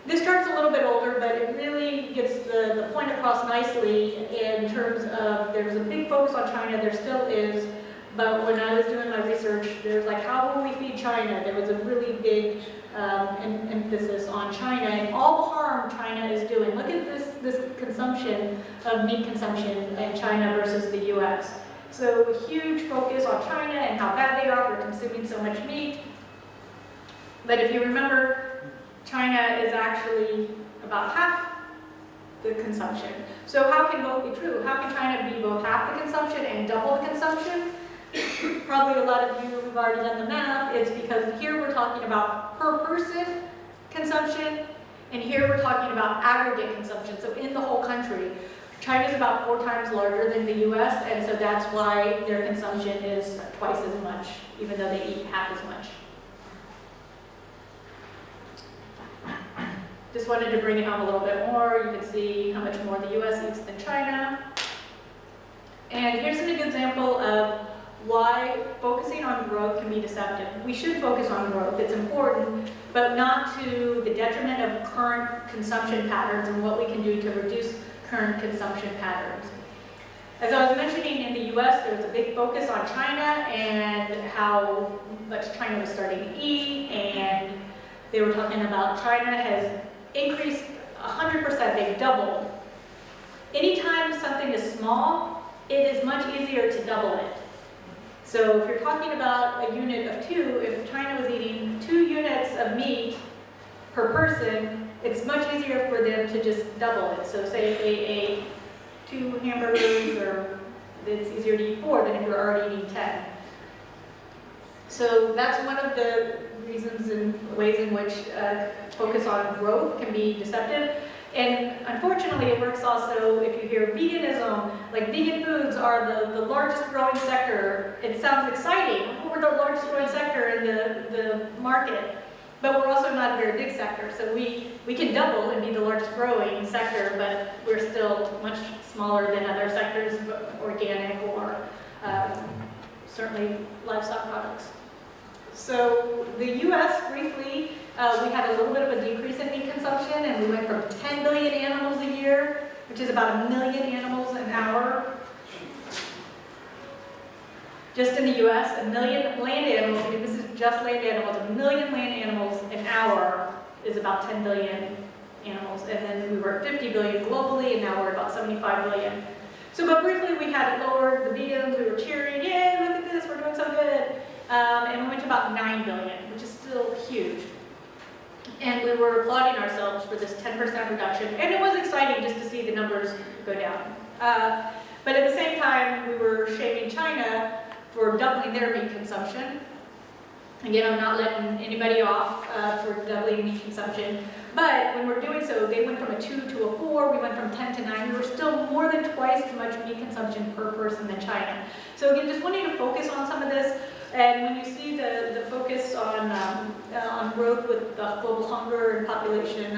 This chart's a little bit older, but it really gets the point across nicely in terms of there's a big focus on China, there still is, but when I was doing my research, there's like, how will we feed China? There was a really big emphasis on China and all the harm China is doing. Look at this consumption of meat consumption in China versus the US. So a huge focus on China and how bad they are for consuming so much meat. But if you remember, China is actually about half the consumption. So how can both be true? How can China be both half the consumption and double the consumption? Probably a lot of you have already done the math. It's because here we're talking about per person consumption, and here we're talking about aggregate consumption, so in the whole country. China's about 4 times larger than the US, and so that's why their consumption is twice as much, even though they eat half as much. Just wanted to bring it home a little bit more. You can see how much more the US eats than China. And here's an example of why focusing on growth can be deceptive. We should focus on growth, it's important, but not to the detriment of current consumption patterns and what we can do to reduce current consumption patterns. As I was mentioning, in the US, there was a big focus on China and how much China was starting to eat, and they were talking about China has increased 100%, they've doubled. Anytime something is small, it is much easier to double it. So if you're talking about a unit of 2, if China was eating 2 units of meat per person, it's much easier for them to just double it. So say if they ate 2 hamburgers, or it's easier to eat 4 than if you're already eating 10. So that's one of the reasons and ways in which focus on growth can be deceptive. And unfortunately, it works also if you hear veganism, like vegan foods are the largest growing sector. It sounds exciting. We're the largest growing sector in the market, but we're also not a very big sector. So we can double and be the largest growing sector, but we're still much smaller than other sectors, organic or certainly livestock products. So the US, briefly, we had a little bit of a decrease in meat consumption, and we went from 10 billion animals a year, which is about 1 million animals an hour. Just in the US, 1 million land animals, this is just land animals, 1 million land animals an hour is about 10 billion animals. And then we were at 50 billion globally, and now we're about 75 billion. So, but briefly, we had it lowered, the vegans, we were cheering, yay, look at this, we're doing so good. And we went to about 9 billion, which is still huge. And we were applauding ourselves for this 10% reduction. And it was exciting just to see the numbers go down. But at the same time, we were shaming China for doubling their meat consumption. Again, I'm not letting anybody off for doubling meat consumption. But when we're doing so, they went from a 2 to a 4, we went from 10 to 9. We were still more than twice as much meat consumption per person than China. So again, just wanting to focus on some of this. And when you see the focus on growth with the global hunger and population,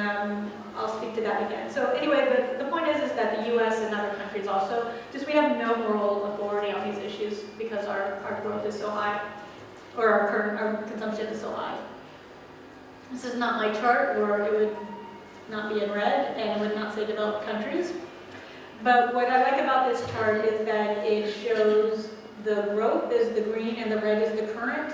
I'll speak to that again. So anyway, the point is that the US and other countries also, just we have no moral authority on these issues because our growth is so high, or our consumption is so high. This is not my chart, or it would not be in red, and it would not say developed countries. But what I like about this chart is that it shows the growth is the green and the red is the current.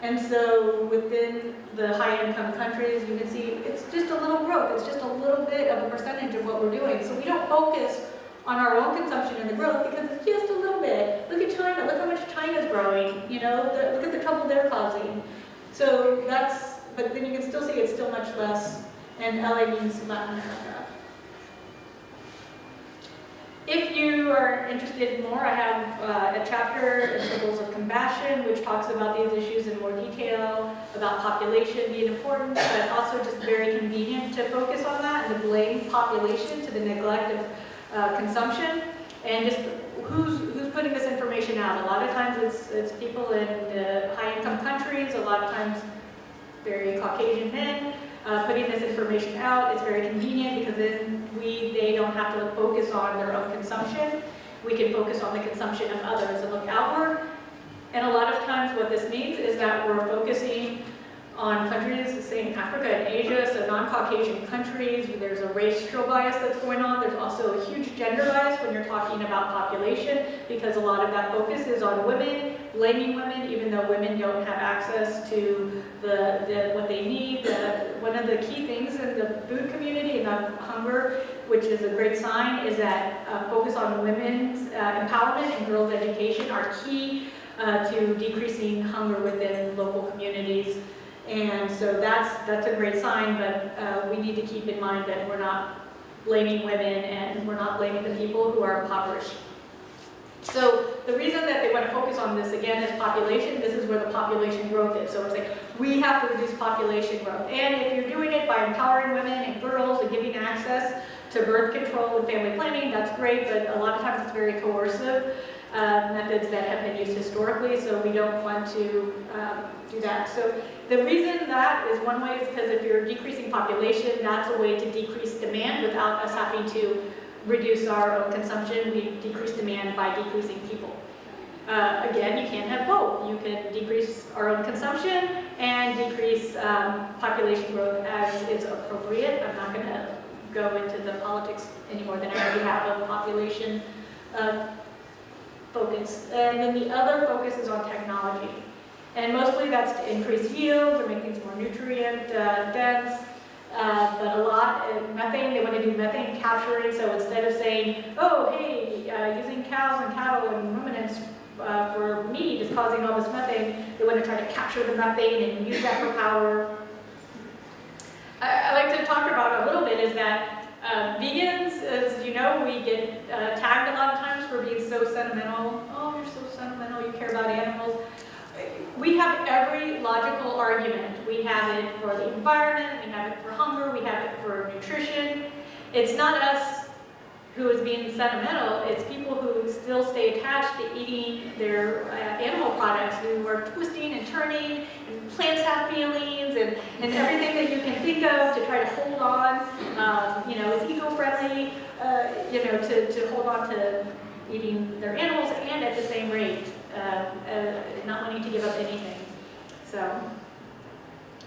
And so within the high-income countries, you can see it's just a little growth. It's just a little bit of a percentage of what we're doing. So we don't focus on our own consumption and the growth because it's just a little bit. Look at China. Look how much China's growing. You know, look at the trouble they're causing. So that's, but then you can still see it's still much less. And LA means Latin America. If you are interested more, I have a chapter in Symbols of Compassion, which talks about these issues in more detail, about population being important, but also just very convenient to focus on that and to blame population to the neglect of consumption, and just who's putting this information out. A lot of times it's people in high-income countries, a lot of times very Caucasian men, putting this information out. It's very convenient because then they don't have to focus on their own consumption. We can focus on the consumption of others and look outward. And a lot of times what this means is that we're focusing on countries, say in Africa and Asia, so non-Caucasian countries. There's a racial bias that's going on. There's also a huge gender bias when you're talking about population, because a lot of that focus is on women, blaming women, even though women don't have access to what they need. One of the key things in the food community and the hunger, which is a great sign, is that focus on women's empowerment and girls' education are key to decreasing hunger within local communities. And so that's a great sign, but we need to keep in mind that we're not blaming women and we're not blaming the people who are impoverished. So the reason that they want to focus on this again is population. This is where the population growth is. So it's like, we have to reduce population growth. And if you're doing it by empowering women and girls and giving access to birth control and family planning, that's great, but a lot of times it's very coercive methods that have been used historically, so we don't want to do that. So the reason that is one way is because if you're decreasing population, that's a way to decrease demand without us having to reduce our own consumption. We decrease demand by decreasing people. Again, you can't have both. You can decrease our own consumption and decrease population growth as is appropriate. I'm not going to go into the politics any more than I already have of population focus. And then the other focus is on technology. And mostly that's to increase yields or make things more nutrient dense. But a lot, methane, they want to do methane capturing. So instead of saying, oh, hey, using cows and cattle and ruminants for meat is causing all this methane, they want to try to capture the methane and use that for power. I like to talk about a little bit is that vegans, as you know, we get tagged a lot of times for being so sentimental. Oh, you're so sentimental, you care about animals. We have every logical argument. We have it for the environment, we have it for hunger, we have it for nutrition. It's not us who is being sentimental, it's people who still stay attached to eating their animal products, who are twisting and turning, and plants have feelings, and everything that you can think of to try to hold on. It's eco-friendly, to hold on to eating their animals and at the same rate, not wanting to give up anything. So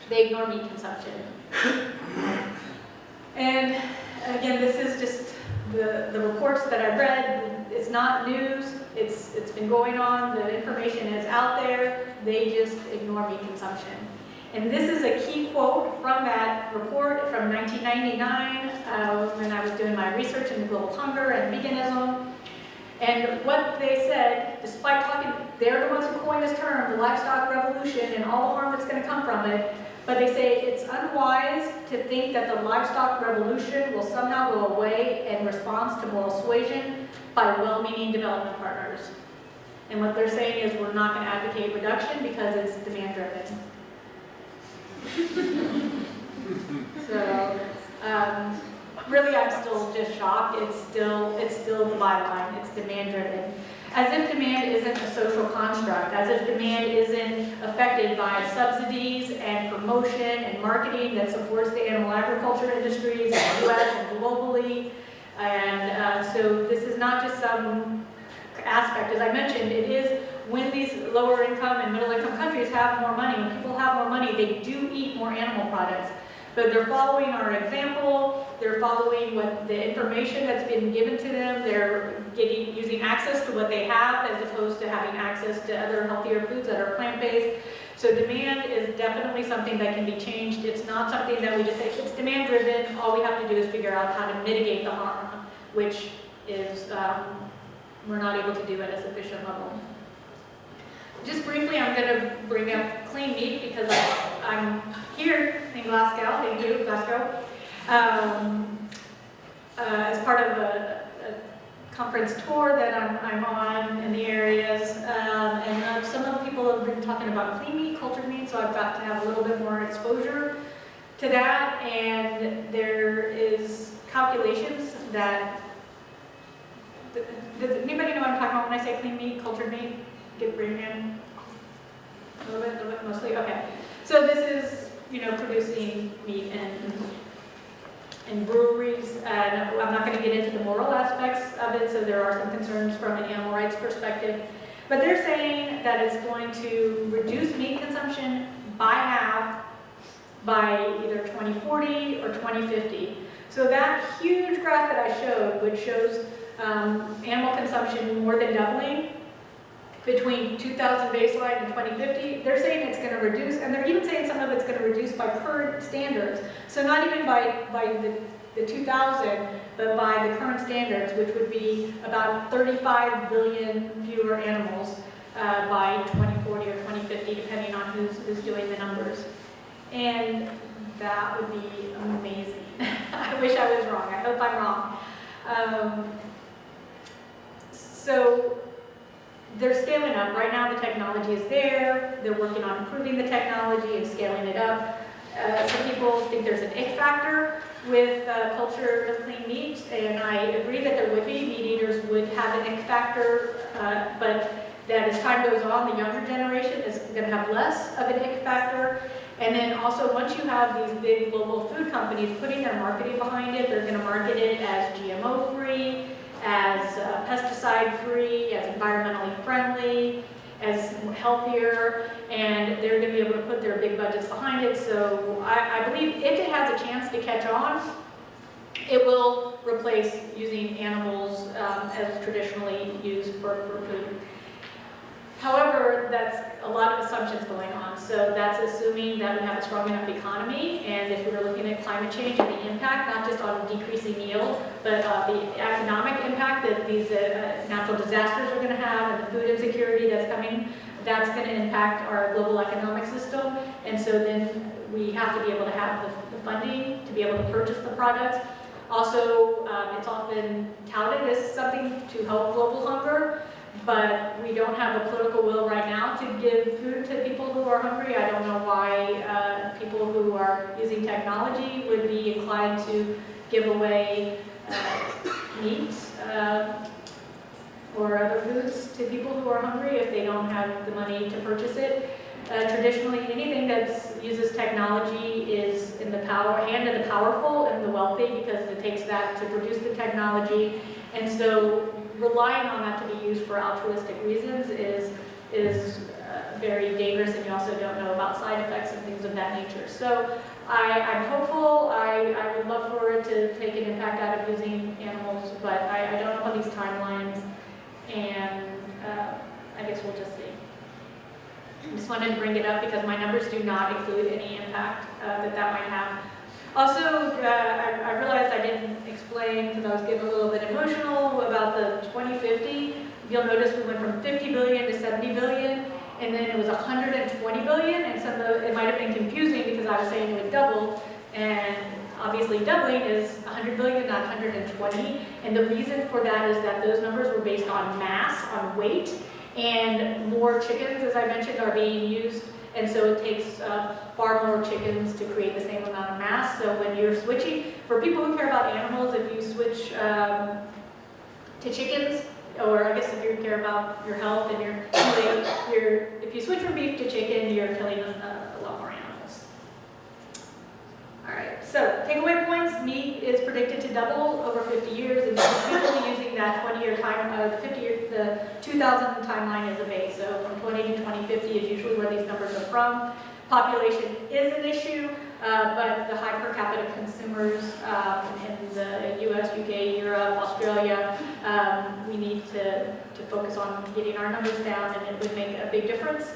they ignore meat consumption. And again, this is just the reports that I've read. It's not news. It's been going on. The information is out there. They just ignore meat consumption. And this is a key quote from that report from 1999 when I was doing my research into global hunger and veganism. And what they said, despite talking, they're the ones who coined this term, the livestock revolution, and all the harm that's going to come from it. But they say it's unwise to think that the livestock revolution will somehow go away in response to moral suasion by well-meaning development partners. And what they're saying is we're not going to advocate reduction because it's demand-driven. So, really, I'm still just shocked. It's still the bottom line. It's demand-driven. As if demand isn't a social construct, as if demand isn't affected by subsidies and promotion and marketing that supports the animal agriculture industries in the US and globally. And so this is not just some aspect. As I mentioned, it is when these lower income and middle income countries have more money, when people have more money, they do eat more animal products. But they're following our example, they're following what the information that's been given to them, they're using access to what they have as opposed to having access to other healthier foods that are plant-based. So demand is definitely something that can be changed. It's not something that we just say, it's demand-driven, all we have to do is figure out how to mitigate the harm, which is, we're not able to do at a sufficient level. Just briefly, I'm going to bring up clean meat because I'm here in Glasgow, thank you, Glasgow, as part of a conference tour that I'm on in the areas. And some of the people have been talking about clean meat, cultured meat, so I've got to have a little bit more exposure to that. And there is calculations that, does anybody know what I'm talking about when I say clean meat, cultured meat? Bring in a little bit, mostly? Okay. So this is, producing meat in breweries, and I'm not going to get into the moral aspects of it, so there are some concerns from an animal rights perspective. But they're saying that it's going to reduce meat consumption by half by either 2040 or 2050. So that huge graph that I showed, which shows animal consumption more than doubling between 2000 baseline and 2050, they're saying it's going to reduce, and they're even saying some of it's going to reduce by current standards. So not even by the 2000, but by the current standards, which would be about 35 billion fewer animals by 2040 or 2050, depending on who's doing the numbers. And that would be amazing. I wish I was wrong. I hope I'm wrong. So they're scaling up. Right now the technology is there. They're working on improving the technology and scaling it up. Some people think there's an ick factor with culture of clean meat, and I agree that there would be. Meat eaters would have an ick factor, but that as time goes on, the younger generation is going to have less of an ick factor. And then also, once you have these big global food companies putting their marketing behind it, they're going to market it as GMO-free, as pesticide-free, as environmentally friendly, as healthier, and they're going to be able to put their big budgets behind it. So I believe if it has a chance to catch on, it will replace using animals as traditionally used for food. However, that's a lot of assumptions going on. So that's assuming that we have a strong enough economy, and if we were looking at climate change and the impact, not just on decreasing yield, but the economic impact that these natural disasters are going to have, and the food insecurity that's coming, that's going to impact our global economic system. And so then we have to be able to have the funding to be able to purchase the products. Also, it's often touted as something to help global hunger, but we don't have a political will right now to give food to people who are hungry. I don't know why people who are using technology would be inclined to give away meat or other foods to people who are hungry if they don't have the money to purchase it. Traditionally, anything that uses technology is in the hand of the powerful and the wealthy, because it takes that to produce the technology. And so relying on that to be used for altruistic reasons is very dangerous, and you also don't know about side effects and things of that nature. So I'm hopeful. I would love for it to take an impact out of using animals, but I don't know about these timelines, and I guess we'll just see. I just wanted to bring it up because my numbers do not include any impact that might have. Also, I realized I didn't explain, because I was getting a little bit emotional, about the 2050. You'll notice we went from 50 billion to 70 billion, and then it was 120 billion, and it might have been confusing because I was saying it would double, and obviously doubling is 100 billion, not 120, and the reason for that is that those numbers were based on mass, on weight, and more chickens, as I mentioned, are being used. And so it takes far more chickens to create the same amount of mass. So when you're switching, for people who care about animals, if you switch to chickens, or I guess if you care about your health and if you switch from beef to chicken, you're killing a lot more animals. All right, so takeaway points. Meat is predicted to double over 50 years, and usually using that 20-year time, the 2000 timeline as a base. So from 20 to 2050 is usually where these numbers are from. Population is an issue, but the high per capita consumers in the US, UK, Europe, Australia, we need to focus on getting our numbers down, and it would make a big difference.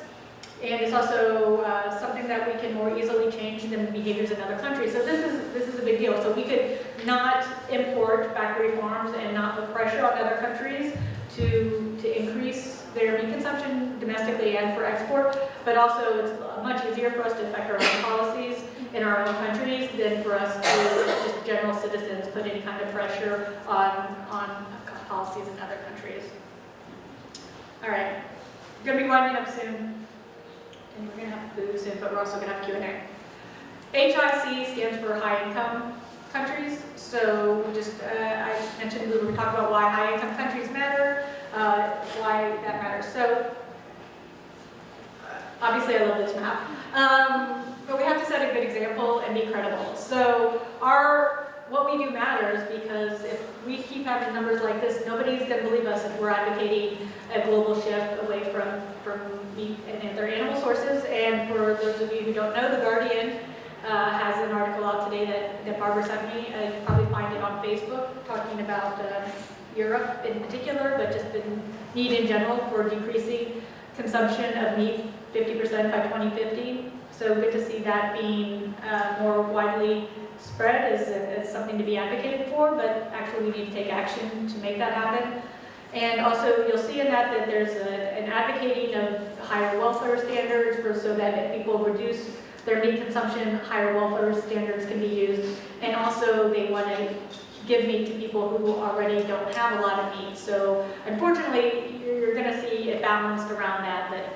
And it's also something that we can more easily change than behaviors in other countries. So this is a big deal. So we could not import factory farms and not put pressure on other countries to increase their meat consumption domestically and for export. But also it's much easier for us to affect our own policies in our own countries than for us to just general citizens put any kind of pressure on policies in other countries. All right, we're going to be winding up soon. And we're going to have food soon, but we're also going to have Q&A. HIC stands for high-income countries. So just, I mentioned we were talking about why high-income countries matter, why that matters. So obviously I love this map, but we have to set a good example and be credible. So what we do matters, because if we keep having numbers like this, nobody's going to believe us if we're advocating a global shift away from meat and other animal sources. And for those of you who don't know, The Guardian has an article out today that Barbara sent me. You probably find it on Facebook, talking about Europe in particular, but just the need in general for decreasing consumption of meat 50% by 2050. So good to see that being more widely spread as something to be advocated for, but actually we need to take action to make that happen. And also you'll see in that there's an advocating of higher welfare standards so that if people reduce their meat consumption, higher welfare standards can be used. And also they want to give meat to people who already don't have a lot of meat. So unfortunately, you're going to see it balanced around that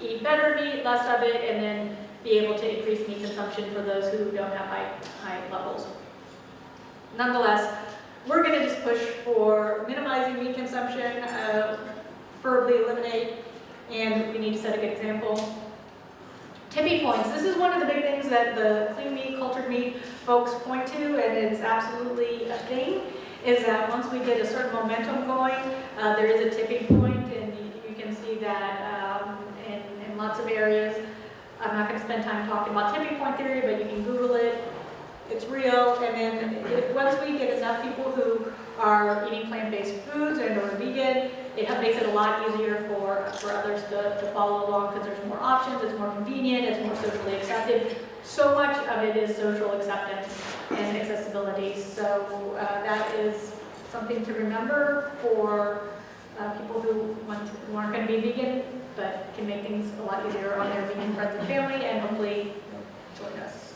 eat better meat, less of it, and then be able to increase meat consumption for those who don't have high levels. Nonetheless, we're going to just push for minimizing meat consumption, preferably eliminate, and we need to set a good example. Tipping points. This is one of the big things that the clean meat, cultured meat folks point to, and it's absolutely a thing, is that once we get a certain momentum going, there is a tipping point, and you can see that in lots of areas. I'm not going to spend time talking about tipping point theory, but you can Google it. It's real, and then once we get enough people who are eating plant-based foods and or vegan, it makes it a lot easier for others to follow along because there's more options, it's more convenient, it's more socially accepted. So much of it is social acceptance and accessibility. So that is something to remember for people who aren't going to be vegan, but can make things a lot easier on their vegan friends and family, and hopefully join us.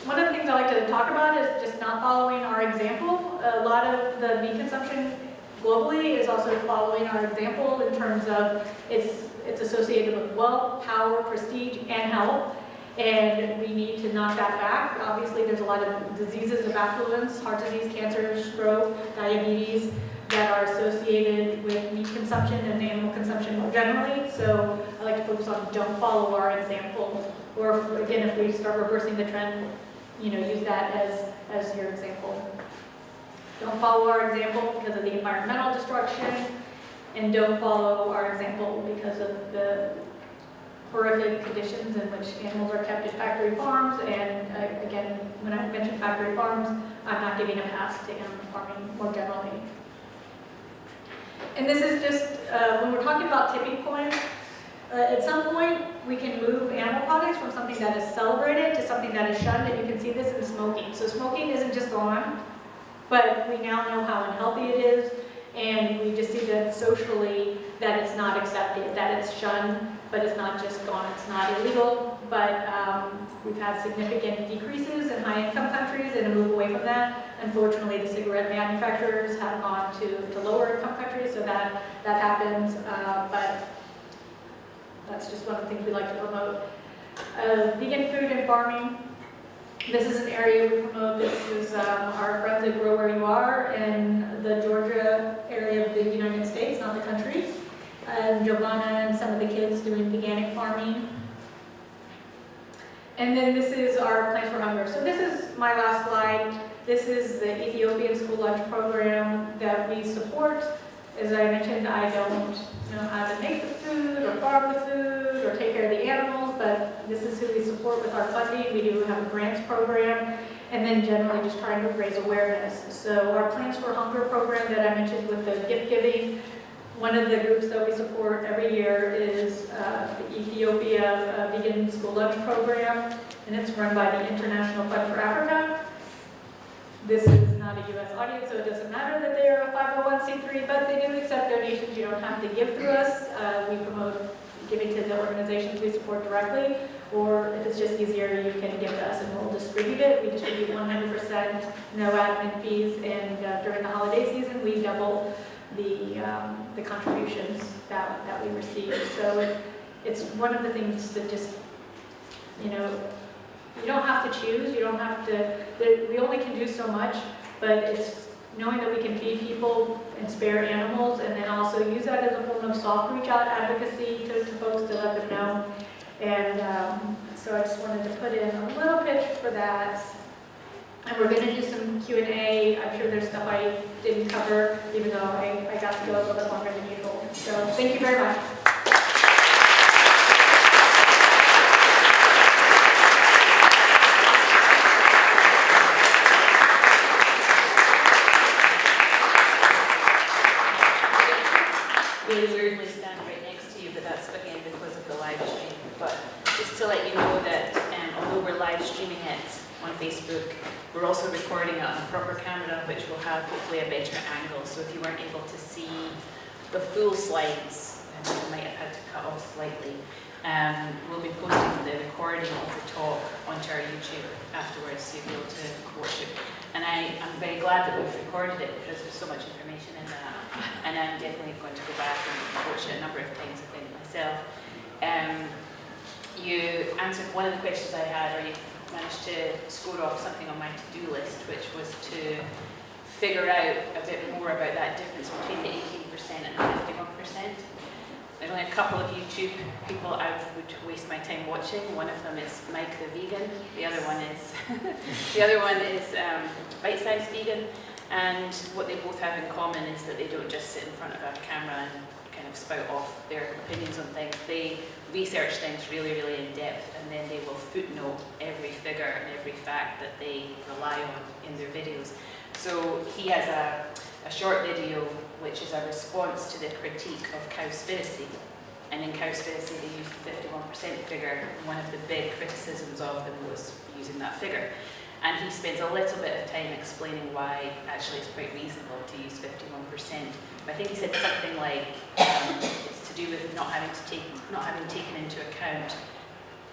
One of the things I like to talk about is just not following our example. A lot of the meat consumption globally is also following our example in terms of it's associated with wealth, power, prestige, and health. And we need to knock that back. Obviously, there's a lot of diseases of affluence, heart disease, cancer, stroke, diabetes, that are associated with meat consumption and animal consumption more generally. So I like to focus on don't follow our example. Or again, if we start reversing the trend, use that as your example. Don't follow our example because of the environmental destruction, and don't follow our example because of the horrific conditions in which animals are kept at factory farms. And again, when I mention factory farms, I'm not giving a pass to animal farming more generally. And this is just, when we're talking about tipping points, at some point we can move animal products from something that is celebrated to something that is shunned, and you can see this in smoking. So smoking isn't just gone, but we now know how unhealthy it is, and we just see that socially that it's not accepted, that it's shunned, but it's not just gone, it's not illegal, but we've had significant decreases in high-income countries and a move away from that. Unfortunately, the cigarette manufacturers have gone to lower-income countries, so that happens, but that's just one of the things we like to promote. Vegan food and farming. This is an area we promote. This is our friends at Grow Where You Are in the Georgia area of the United States, not the country. Giovanna and some of the kids doing veganic farming. And then this is our Plans for Hunger. So this is my last slide. This is the Ethiopian school lunch program that we support. As I mentioned, I don't know how to make the food or farm the food or take care of the animals, but this is who we support with our funding. We do have a grants program, and then generally just trying to raise awareness. So our Plans for Hunger program that I mentioned with the gift giving, one of the groups that we support every year is the Ethiopia Vegan School Lunch Program, and it's run by the International Fund for Africa. This is not a U.S. audience, so it doesn't matter that they are a 501c3, but they do accept donations. You don't have to give through us. We promote giving to the organizations we support directly, or if it's just easier, you can give to us and we'll distribute it. We distribute 100%, no admin fees, and during the holiday season, we double the contributions that we receive. So it's one of the things that just, you don't have to choose, you don't have to, we only can do so much, but it's knowing that we can feed people and spare animals, and then also use that as a form of soft reach out advocacy to folks to let them know. And so I just wanted to put in a little pitch for that. And we're going to do some Q&A. I'm sure there's stuff I didn't cover, even though I got to go a little bit longer than usual. So thank you very much. really weirdly stand right next to you, but that's again because of the live stream. But just to let you know that although we're live streaming it on Facebook, we're also recording it on a proper camera, which will have hopefully a better angle. So if you weren't able to see the full slides, you might have had to cut off slightly. We'll be posting the recording of the talk onto our YouTube afterwards, so you'll be able to watch it. And I'm very glad that we've recorded it because there's so much information in that. And I'm definitely going to go back and watch it a number of times, I think, myself. You answered one of the questions I had, or you managed to score off something on my to-do list, which was to figure out a bit more about that difference between the 18% and the 51%. There's only a couple of YouTube people I would waste my time watching. One of them is Mike the Vegan. The other one is Bite Size Vegan. And what they both have in common is that they don't just sit in front of a camera and kind of spout off their opinions on things. They research things really, really in depth, and then they will footnote every figure and every fact that they rely on in their videos. So he has a short video which is a response to the critique of Cowspiracy. And in Cowspiracy they used the 51% figure. One of the big criticisms of them was using that figure. And he spends a little bit of time explaining why actually it's quite reasonable to use 51%. But I think he said something like it's to do with not having taken into account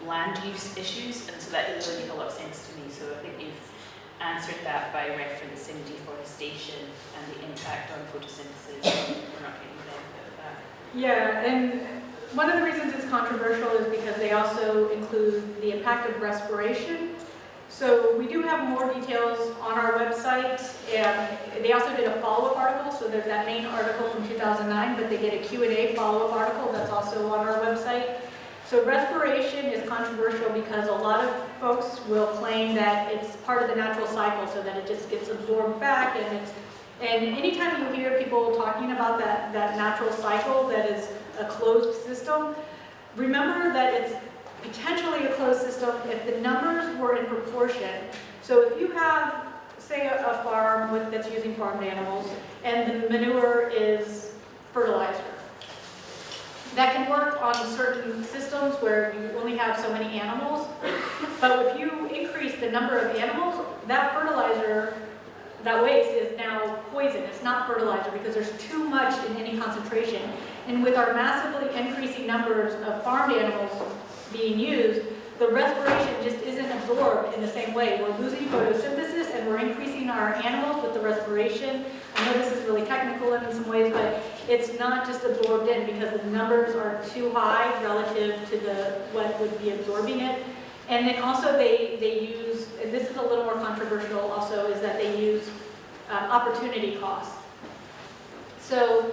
land use issues, and so that didn't really make a lot of sense to me. So I think you've answered that by referencing deforestation and the impact on photosynthesis. We're not getting the benefit of that. Yeah, and one of the reasons it's controversial is because they also include the impact of respiration. So we do have more details on our website, and they also did a follow-up article. So there's that main article from 2009, but they did a Q&A follow-up article that's also on our website. So respiration is controversial because a lot of folks will claim that it's part of the natural cycle, so that it just gets absorbed back, and anytime you hear people talking about that natural cycle that is a closed system, remember that it's potentially a closed system if the numbers were in proportion. So if you have, say, a farm that's using farmed animals, and the manure is fertilizer, that can work on certain systems where you only have so many animals. But if you increase the number of animals, that fertilizer, that waste is now poison. It's not fertilizer because there's too much in any concentration. And with our massively increasing numbers of farmed animals being used, the respiration just isn't absorbed in the same way. We're losing photosynthesis and we're increasing our animals with the respiration. I know this is really technical in some ways, but it's not just absorbed in because the numbers are too high relative to what would be absorbing it. And then also they use, and this is a little more controversial also, is that they use opportunity costs. So,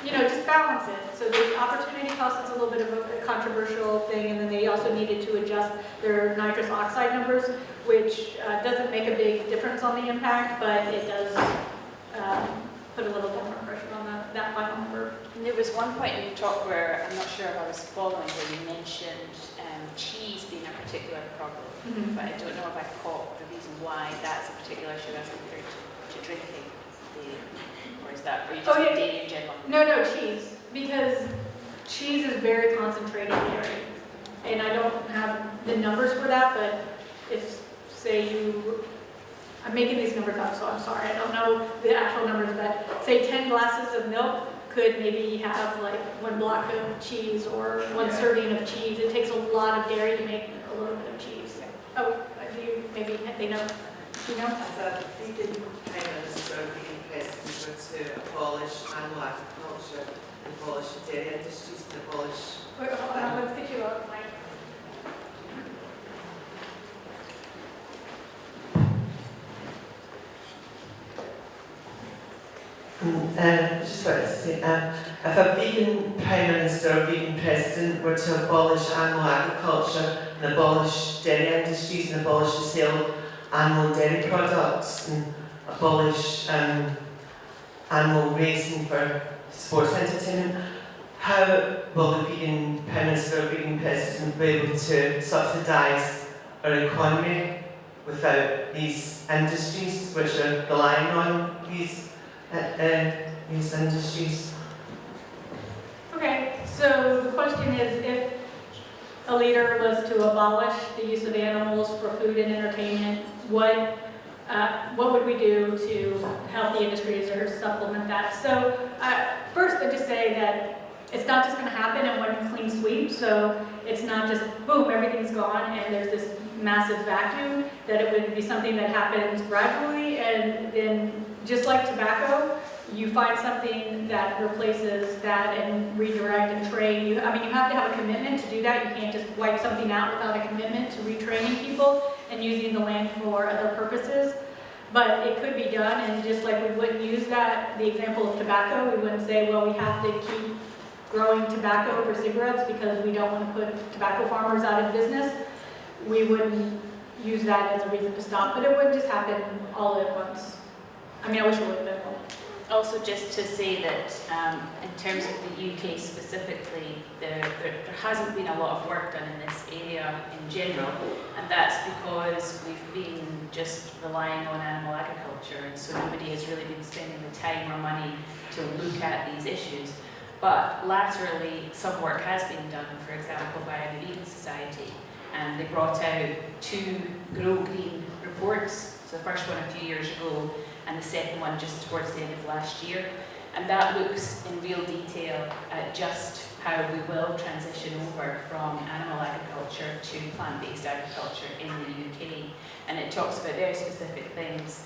just balance it. So the opportunity cost is a little bit of a controversial thing, and then they also needed to adjust their nitrous oxide numbers, which doesn't make a big difference on the impact, but it does put a little bit more pressure on that final number. And there was one point in your talk where I'm not sure if I was following, where you mentioned cheese being a particular problem, but I don't know if I caught the reason why that's a particular issue as compared to drinking. Or is that, or you just dairy in general? No, cheese. Because cheese is very concentrated dairy. And I don't have the numbers for that, but if, say I'm making these numbers up, so I'm sorry, I don't know the actual numbers, but say 10 glasses of milk could maybe have like 1 block of cheese or 1 serving of cheese. It takes a lot of dairy to make a little bit of cheese. Oh, maybe they know. You know? The vegan payments or vegan pests were to abolish animal agriculture, abolish dairy industries, and abolish... Wait, hold on, let's get you up, Mike. Just wanted to say, if a vegan Prime Minister or vegan President were to abolish animal agriculture and abolish dairy industries and abolish the sale of animal dairy products and abolish animal racing for sports entertainment, how will the vegan Prime Minister or vegan President be able to subsidise our economy without these industries which are relying on these industries? So the question is, if a leader was to abolish the use of animals for food and entertainment, what would we do to help the industries or supplement that? So first, I'd just say that it's not just going to happen in one clean sweep. So it's not just boom, everything's gone and there's this massive vacuum. That it would be something that happens gradually, and then just like tobacco, you find something that replaces that and redirect and train. You have to have a commitment to do that. You can't just wipe something out without a commitment to retraining people and using the land for other purposes. But it could be done, and just like we wouldn't use the example of tobacco, we wouldn't say, well, we have to keep growing tobacco for cigarettes because we don't want to put tobacco farmers out of business. We wouldn't use that as a reason to stop, but it wouldn't just happen all at once. I wish it would have been. Also, just to say that in terms of the UK specifically, there hasn't been a lot of work done in this area in general, and that's because we've been just relying on animal agriculture, and so nobody has really been spending the time or money to look at these issues. But laterally, some work has been done, for example, by the Vegan Society, and they brought out 2 Grow Green reports. So the first one a few years ago, and the second one just towards the end of last year. And that looks in real detail at just how we will transition over from animal agriculture to plant-based agriculture in the UK. And it talks about very specific things.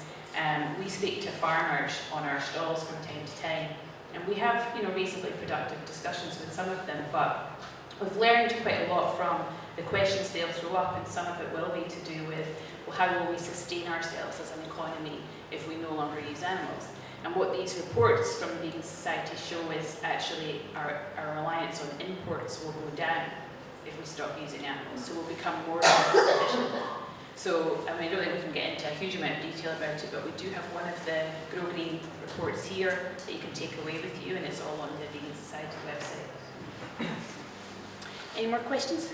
We speak to farmers on our stalls from time to time, and we have reasonably productive discussions with some of them, but we've learned quite a lot from the questions they'll throw up, and some of it will be to do with, well, how will we sustain ourselves as an economy if we no longer use animals? And what these reports from the Vegan Society show is actually our reliance on imports will go down if we stop using animals, so we'll become more self-sufficient. So, I don't think we can get into a huge amount of detail about it, but we do have one of the Grow Green reports here that you can take away with you, and it's all on the Vegan Society website. Any more questions?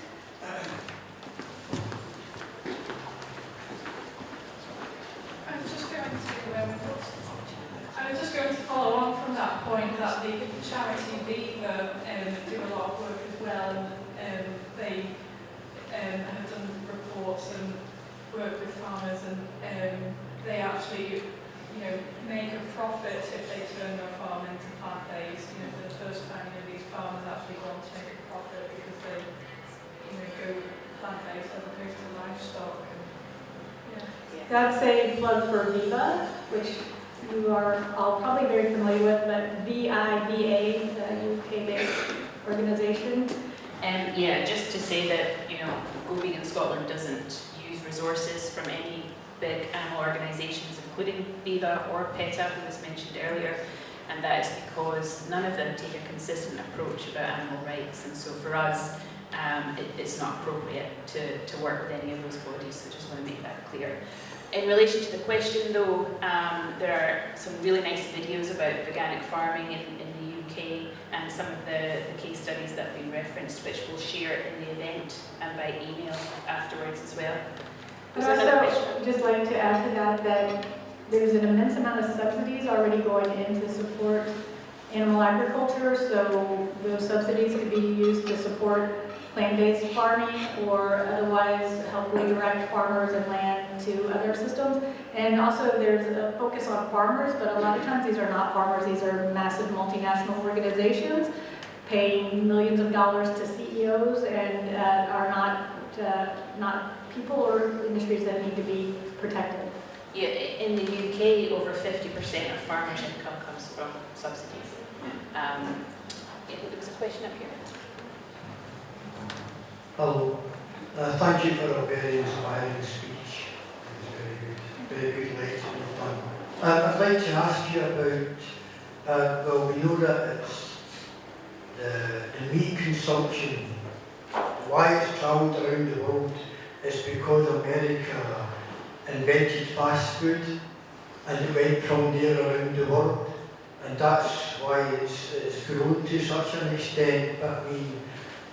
I was just going to follow on from that point that the charity Viva do a lot of work as well, and they have done reports and work with farmers, and they actually make a profit if they turn their farm into plant-based. For the first time, these farmers actually want to make a profit because they go plant-based as opposed to livestock. That's a plug for Viva, which you are all probably very familiar with, but VIVA, the UK-based organization. Yeah, just to say that, Go Vegan Scotland doesn't use resources from any big animal organisations, including Viva or PETA, who was mentioned earlier, and that is because none of them take a consistent approach about animal rights, and so for us, it's not appropriate to work with any of those bodies, so just want to make that clear. In relation to the question though, there are some really nice videos about organic farming in the UK, and some of the case studies that have been referenced, which we'll share in the event and by email afterwards as well. I'd also just like to add to that there's an immense amount of subsidies already going in to support animal agriculture, so those subsidies could be used to support plant-based farming or otherwise help redirect farmers and land to other systems. And also there's a focus on farmers, but a lot of times these are not farmers, these are massive multinational organizations paying millions of dollars to CEOs and are not people or industries that need to be protected. Yeah, in the UK, over 50% of farmers' income comes from subsidies. There was a question up here. Hello. Thank you for a very inspiring speech. It was very good lecture. I'd like to ask you about, well, we know that it's the meat consumption, why it's travelled around the world is because America invented fast food and it went from there around the world, and that's why it's grown to such an extent. But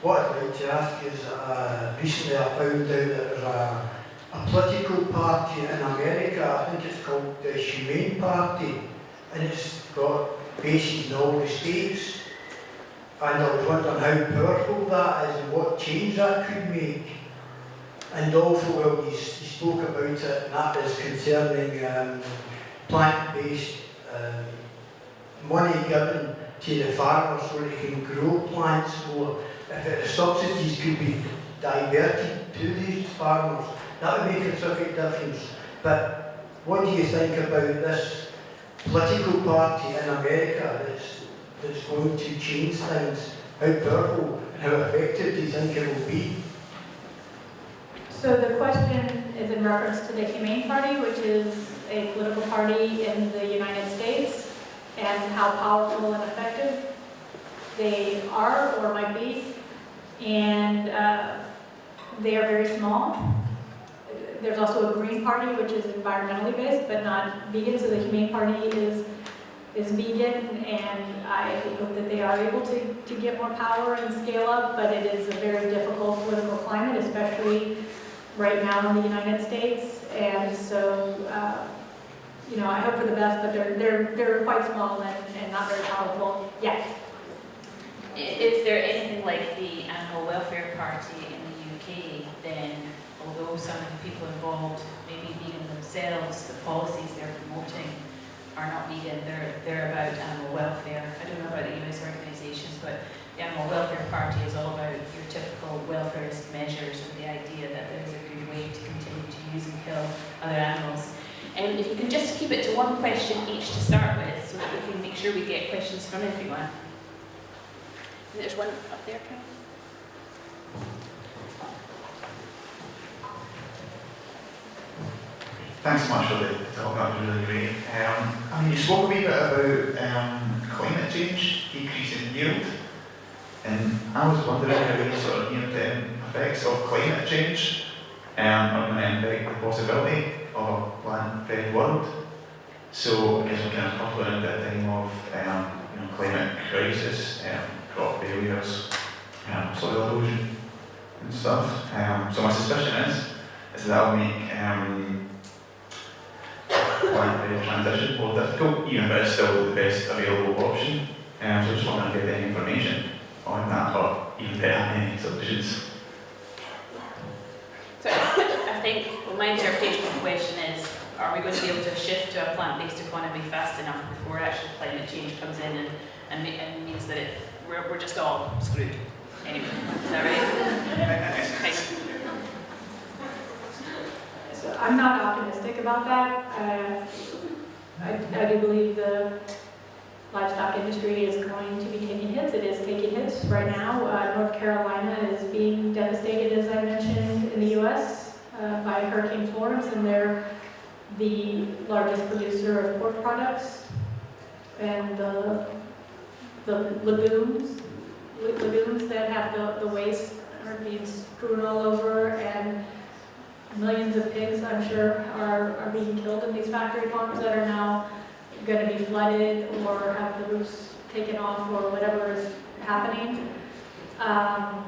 what I'd like to ask is, recently I found out that there's a political party in America, I think it's called the Humane Party, and it's got bases in all the states. and I was wondering how powerful that is and what change that could make. And also, well, you spoke about it, and that is concerning plant-based money given to the farmers so they can grow plants more. If the subsidies could be diverted to these farmers, that would make a terrific difference. But what do you think about this political party in America that's going to change things? How powerful and how effective do you think it will be? So the question is in reference to the Humane Party, which is a political party in the United States, and how powerful and effective they are or might be. And they are very small. There's also a Green Party, which is environmentally based, but not vegan. So the Humane Party is vegan, and I hope that they are able to get more power and scale up, but it is a very difficult political climate, especially right now in the United States. And so, you know, I hope for the best, but they're quite small and not very powerful yet. If they're anything like the Animal Welfare Party in the UK, then although some of the people involved may be vegan themselves, the policies they're promoting are not vegan, they're about animal welfare. I don't know about the US organisations, but the Animal Welfare Party is all about your typical welfarist measures with the idea that there's a good way to continue to use and kill other animals. And if you can just keep it to one question each to start with, so that we can make sure we get questions from everyone. There's one up there, Karen. Thanks so much for the talk, that was really great. I mean, you spoke a wee bit about climate change, decreasing yield, and I was wondering how these sort of near-term effects of climate change are going to impact the possibility of a plant-fed world. So I guess we're kind of coupled into a time of you know, climate crisis, crop failures, soil erosion and stuff. So my suspicion is that will make plant-based transition more difficult, even if it's still the best available option. So I just want to get any information on that, or even better, any solutions. So I think, well, my interpretation of the question is, are we going to be able to shift to a plant-based economy fast enough before actually climate change comes in and means that we're just all screwed? Anyway, is that right? Okay. So I'm not optimistic about that. I do believe the livestock industry is going to be taking hits. It is taking hits right now. North Carolina is being devastated, as I mentioned, in the U.S. By Hurricane Florence, and they're the largest producer of pork products. And the lagoons that have the waste are being strewn all over, and millions of pigs, I'm sure, are being killed in these factory farms that are now going to be flooded or have the roofs taken off or whatever is happening. I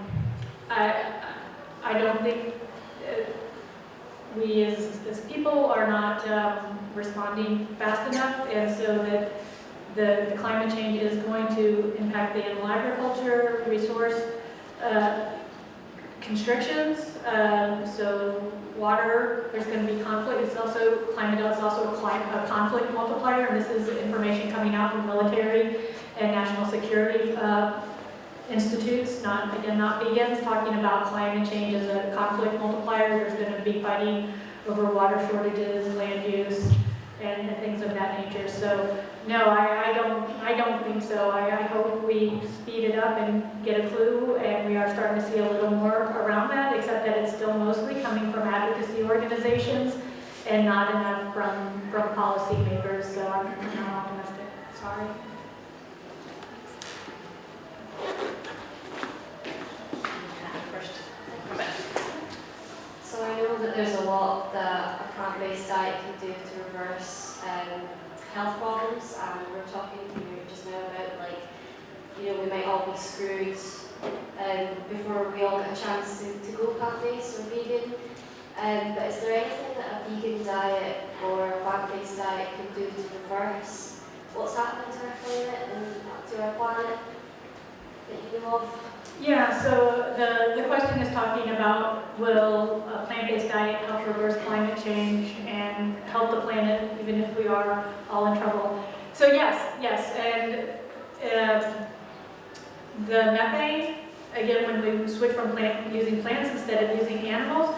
don't think we as people are not responding fast enough, and so that the climate change is going to impact the animal agriculture, resource constrictions, so water, there's going to be conflict. It's also, climate is also a conflict multiplier, and this is information coming out from military and national security institutes, not vegans, talking about climate change as a conflict multiplier. There's going to be fighting over water shortages, land use, and things of that nature. So no, I don't think so. I hope we speed it up and get a clue, and we are starting to see a little more around that, except that it's still mostly coming from advocacy organizations and not enough from policymakers. So I'm not optimistic. Sorry. So I know that there's a lot that a plant-based diet can do to reverse health problems, and we were talking just now about, like, you know, we might all be screwed before we all get a chance to go plant-based or vegan. But is there anything that a vegan diet or a plant-based diet can do to reverse what's happening to our climate and to our planet that you know of? Yeah, so the question is talking about will a plant-based diet help reverse climate change and help the planet even if we are all in trouble? So yes, and the methane, again, when we switch from using plants instead of using animals,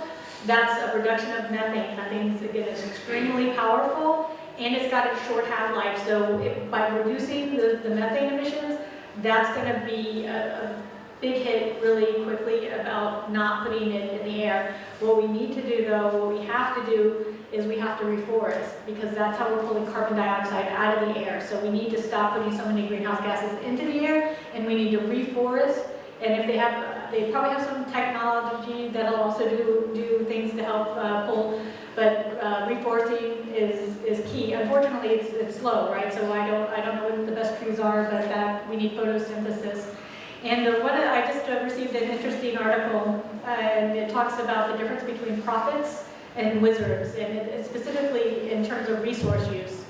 that's a reduction of methane. Methane, again, is extremely powerful, and it's got a short half-life. So by reducing the methane emissions, that's going to be a big hit really quickly about not putting it in the air. What we need to do, though, what we have to do is we have to reforest, because that's how we're pulling carbon dioxide out of the air. So we need to stop putting so many greenhouse gases into the air, and we need to reforest. And if they probably have some technology that'll also do things to help pull, but reforesting is key. Unfortunately, it's slow, right? So I don't know what the best trees are, but that we need photosynthesis. And I just received an interesting article, and it talks about the difference between prophets and wizards, and it's specifically in terms of resource use.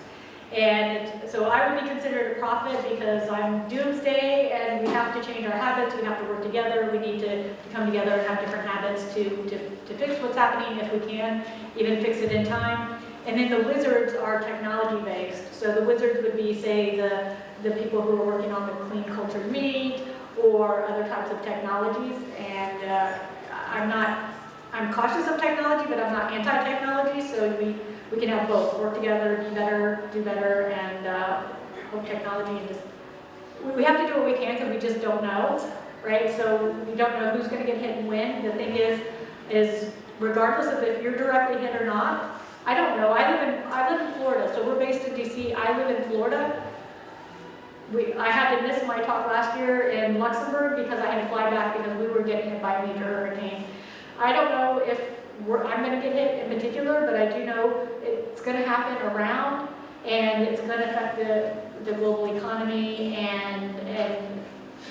And so I would be considered a prophet because I'm doomsday, and we have to change our habits, we have to work together, we need to come together and have different habits to fix what's happening if we can, even fix it in time. And then the wizards are technology-based. So the wizards would be, say, the people who are working on the clean cultured meat, or other types of technologies, and I'm cautious of technology, but I'm not anti-technology, so we can have both, work together, do better, and hope technology, and just, we have to do what we can because we just don't know, right? So we don't know who's going to get hit and when. The thing is regardless of if you're directly hit or not, I don't know. I live in Florida, so we're based in DC. I live in Florida. I had to miss my talk last year in Luxembourg because I had to fly back because we were getting hit by a major hurricane. I don't know if I'm going to get hit in particular, but I do know it's going to happen around, and it's going to affect the global economy and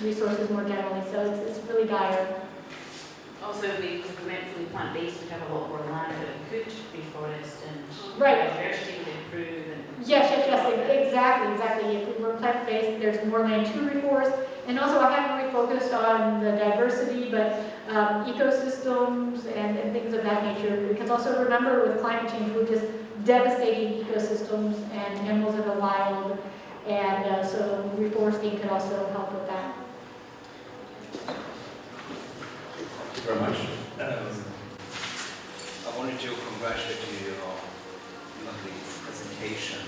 resources more generally. So it's really dire. Also, if we went fully plant-based, we'd have a lot more land that we could reforest, and Right. biodiversity would improve. And Yes, exactly. If we were plant-based, there's more land to reforest. And also, I haven't really focused on the diversity, but ecosystems and things of that nature. Because also remember, with climate change, we're just devastating ecosystems and animals in the wild. And so reforesting could also help with that. Thank you very much. I wanted to congratulate you on your lovely presentation.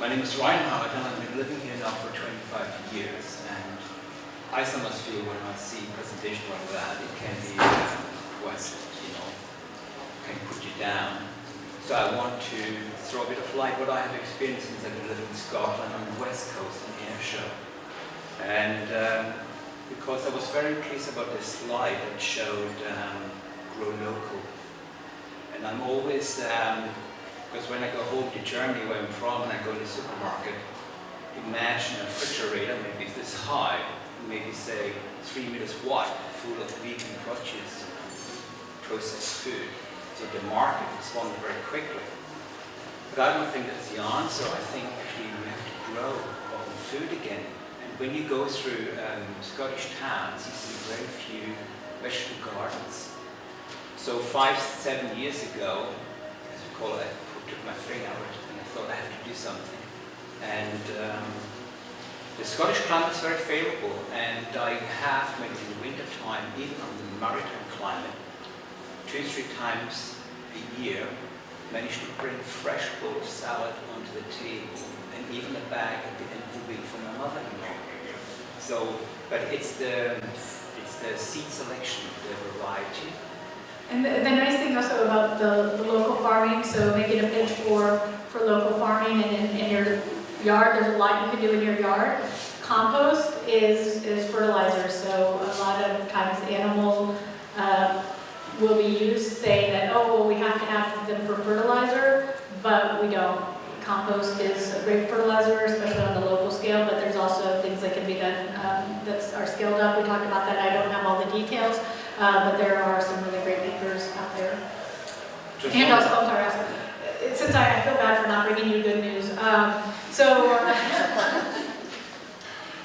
My name is Ryan Howard, and I've been living here now for 25 years. And I sometimes feel when I see a presentation like that, it can be can put you down. So I want to throw a bit of light what I have experienced since I've been living in Scotland on the west coast in Ayrshire. And because I was very pleased about this slide that showed grow local. And I'm always, because when I go home to Germany, where I'm from, and I go to the supermarket, imagine a refrigerator, maybe this high, maybe say 3 meters wide, full of vegan produce, processed food. So the market responded very quickly. But I don't think that's the answer. I think actually we have to grow our own food again. And when you go through Scottish towns, you see very few vegetable gardens. So 5-7 years ago, as we call it, I took my finger out and I thought I have to do something. And the Scottish climate is very favorable, and I have, maybe in the winter time, even on the maritime climate, 2-3 times a year, managed to bring fresh bowl of salad onto the table, and even a bag at the end of the week for my mother-in-law. So, but it's the seed selection, the variety. And the nice thing also about the local farming, so making a pitch for local farming, and in your yard, there's a lot you can do in your yard. Compost is fertilizer, so a lot of times animal will be used saying that, oh, well, we have to have them for fertilizer, but we don't. Compost is a great fertilizer, especially on the local scale, but there's also things that can be done that are scaled up. We talked about that. I don't have all the details, but there are some really great makers out there. And also, I'm sorry, since I feel bad for not bringing you good news.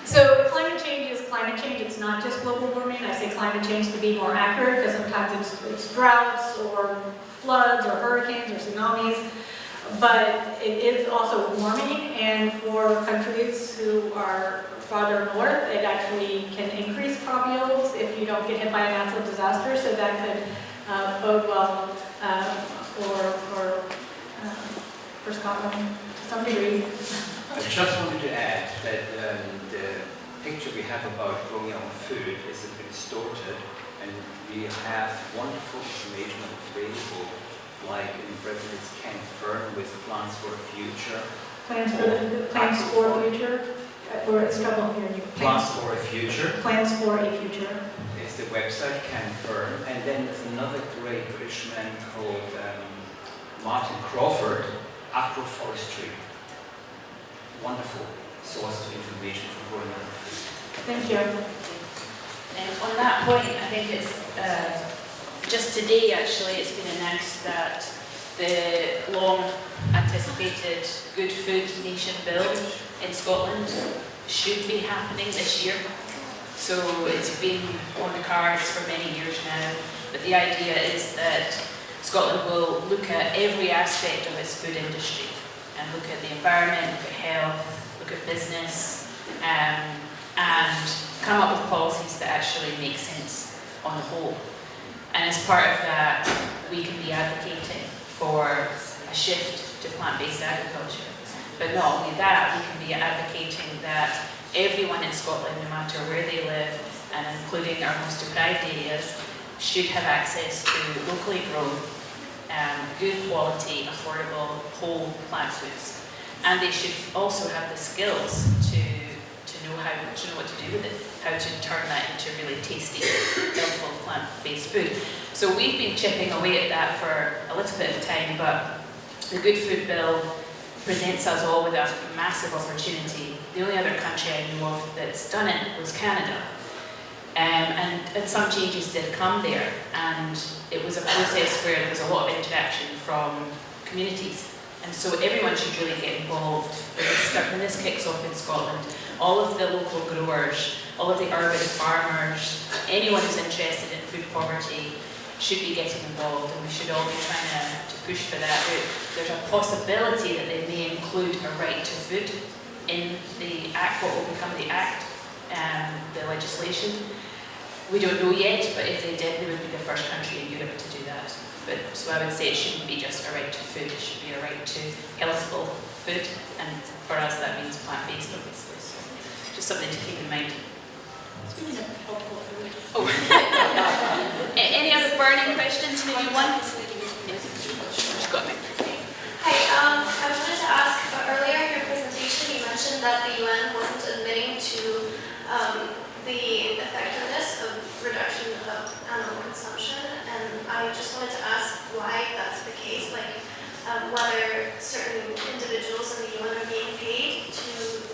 So climate change is it's not just global warming. I say climate change to be more accurate because sometimes it's droughts or floods or hurricanes or tsunamis. But it is also warming, and for countries who are farther north, it actually can increase crop yields if you don't get hit by a natural disaster. So that could bode well for Scotland to some degree. I just wanted to add that the picture we have about growing our own food is a bit distorted, and we have wonderful information available, like in President's Ken Fern with Plants for the Future. Plans for the future. Or it's trouble here. Plants for a Future. Plans for a future. It's the website Ken Fern, and then there's another great British man called Martin Crawford, Agroforestry. Wonderful source of information for growing our food. Thank you. And on that point, I think it's just today actually it's been announced that the long anticipated Good Food Nation Bill in Scotland should be happening this year. So it's been on the cards for many years now, but the idea is that Scotland will look at every aspect of its food industry and look at the environment, look at health, look at business, and come up with policies that actually make sense on the whole. And as part of that, we can be advocating for a shift to plant-based agriculture. But not only that, we can be advocating that everyone in Scotland, no matter where they live, and including our most deprived areas, should have access to locally grown, good quality, affordable, whole plant foods. And they should also have the skills to know what to do with it, how to turn that into really tasty, healthful plant-based food. So we've been chipping away at that for a little bit of time, but the Good Food Bill presents us all with a massive opportunity. The only other country I know of that's done it was Canada. And some changes did come there, and it was a process where there was a lot of interaction from communities. And so everyone should really get involved. When this kicks off in Scotland, all of the local growers, all of the urban farmers, anyone who's interested in food poverty should be getting involved, and we should all be trying to push for that. There's a possibility that they may include a right to food in the Act, what will become the Act, the legislation. We don't know yet, but if they did, they would be the first country in Europe to do that. But so I would say it shouldn't be just a right to food, it should be a right to healthful food, and for us that means plant-based, obviously. So just something to keep in mind. It's really helpful food. Oh. Any other burning questions? Maybe one? Just got me. Hi, I wanted to ask, earlier in your presentation you mentioned that the UN wasn't admitting to the effectiveness of reduction of animal consumption, and I just wanted to ask why that's the case, like whether certain individuals in the UN are being paid to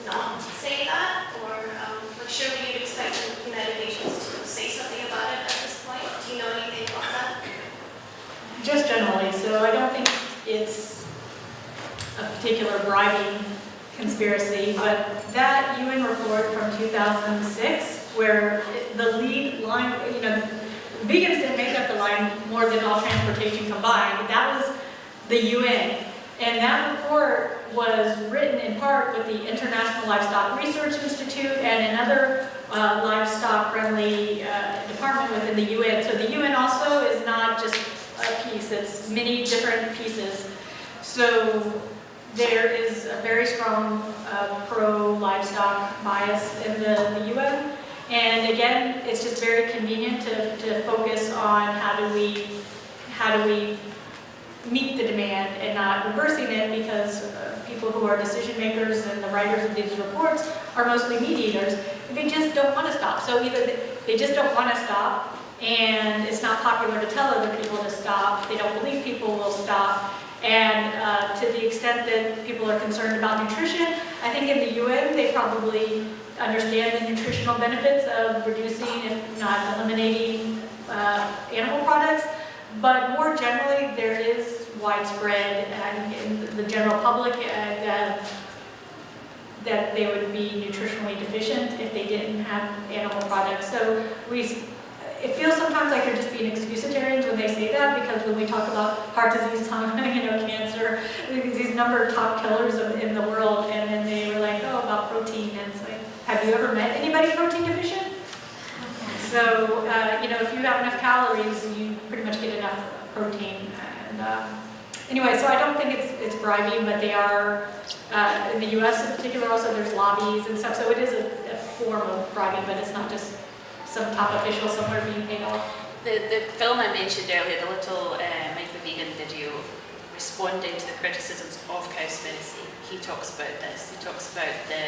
not say that, or like surely you'd expect the United Nations to say something about it at this point. Do you know anything about that? Just generally, so I don't think it's a particular bribing conspiracy, but that UN report from 2006, where the lead line, vegans didn't make up the line more than all transportation combined, that was the UN. And that report was written in part with the International Livestock Research Institute and another livestock-friendly department within the UN. So the UN also is not just a piece, it's many different pieces. So there is a very strong pro-livestock bias in the UN. And again, it's just very convenient to focus on how do we meet the demand and not reversing it, because people who are decision makers and the writers of these reports are mostly meat eaters. They just don't want to stop. So either they just don't want to stop, and it's not popular to tell other people to stop. They don't believe people will stop. And to the extent that people are concerned about nutrition, I think in the UN they probably understand the nutritional benefits of reducing, if not eliminating, animal products. But more generally, there is widespread in the general public that they would be nutritionally deficient if they didn't have animal products. lives. So it feels sometimes like they're just being excusitarians when they say that, because when we talk about heart disease, cancer, these number of top killers in the world, and then they were like, oh, about protein, and it's like, have you ever met anybody protein deficient? So, if you have enough calories, you pretty much get enough protein. And anyway, so I don't think it's bribing, but they are, in the US in particular also, there's lobbies and stuff, so it is a form of bribing, but it's not just some top official somewhere being paid off. The film I mentioned earlier, the little Mike the Vegan video, responding to the criticisms of Cowspiracy, he talks about this. He talks about the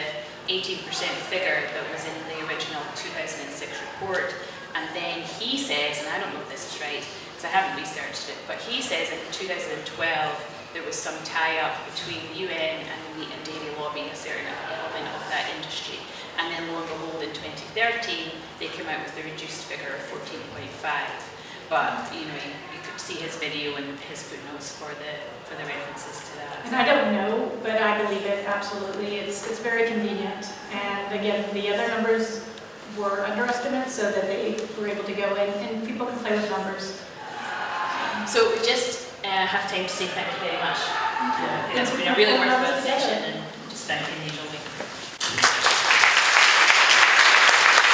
18% figure that was in the original 2006 report, and then he says, and I don't know if this is right, because I haven't researched it, but he says in 2012 there was some tie-up between the UN and the meat and dairy lobby, a certain element of that industry. And then lo and behold, in 2013, they came out with the reduced figure of 14.5. But you could see his video and his footnotes for the references to that. And I don't know, but I believe it absolutely. It's very convenient. And again, the other numbers were underestimates, so that they were able to go in, and people can play with numbers. So we just have time to say thank you very much. It's been a really worthwhile session. And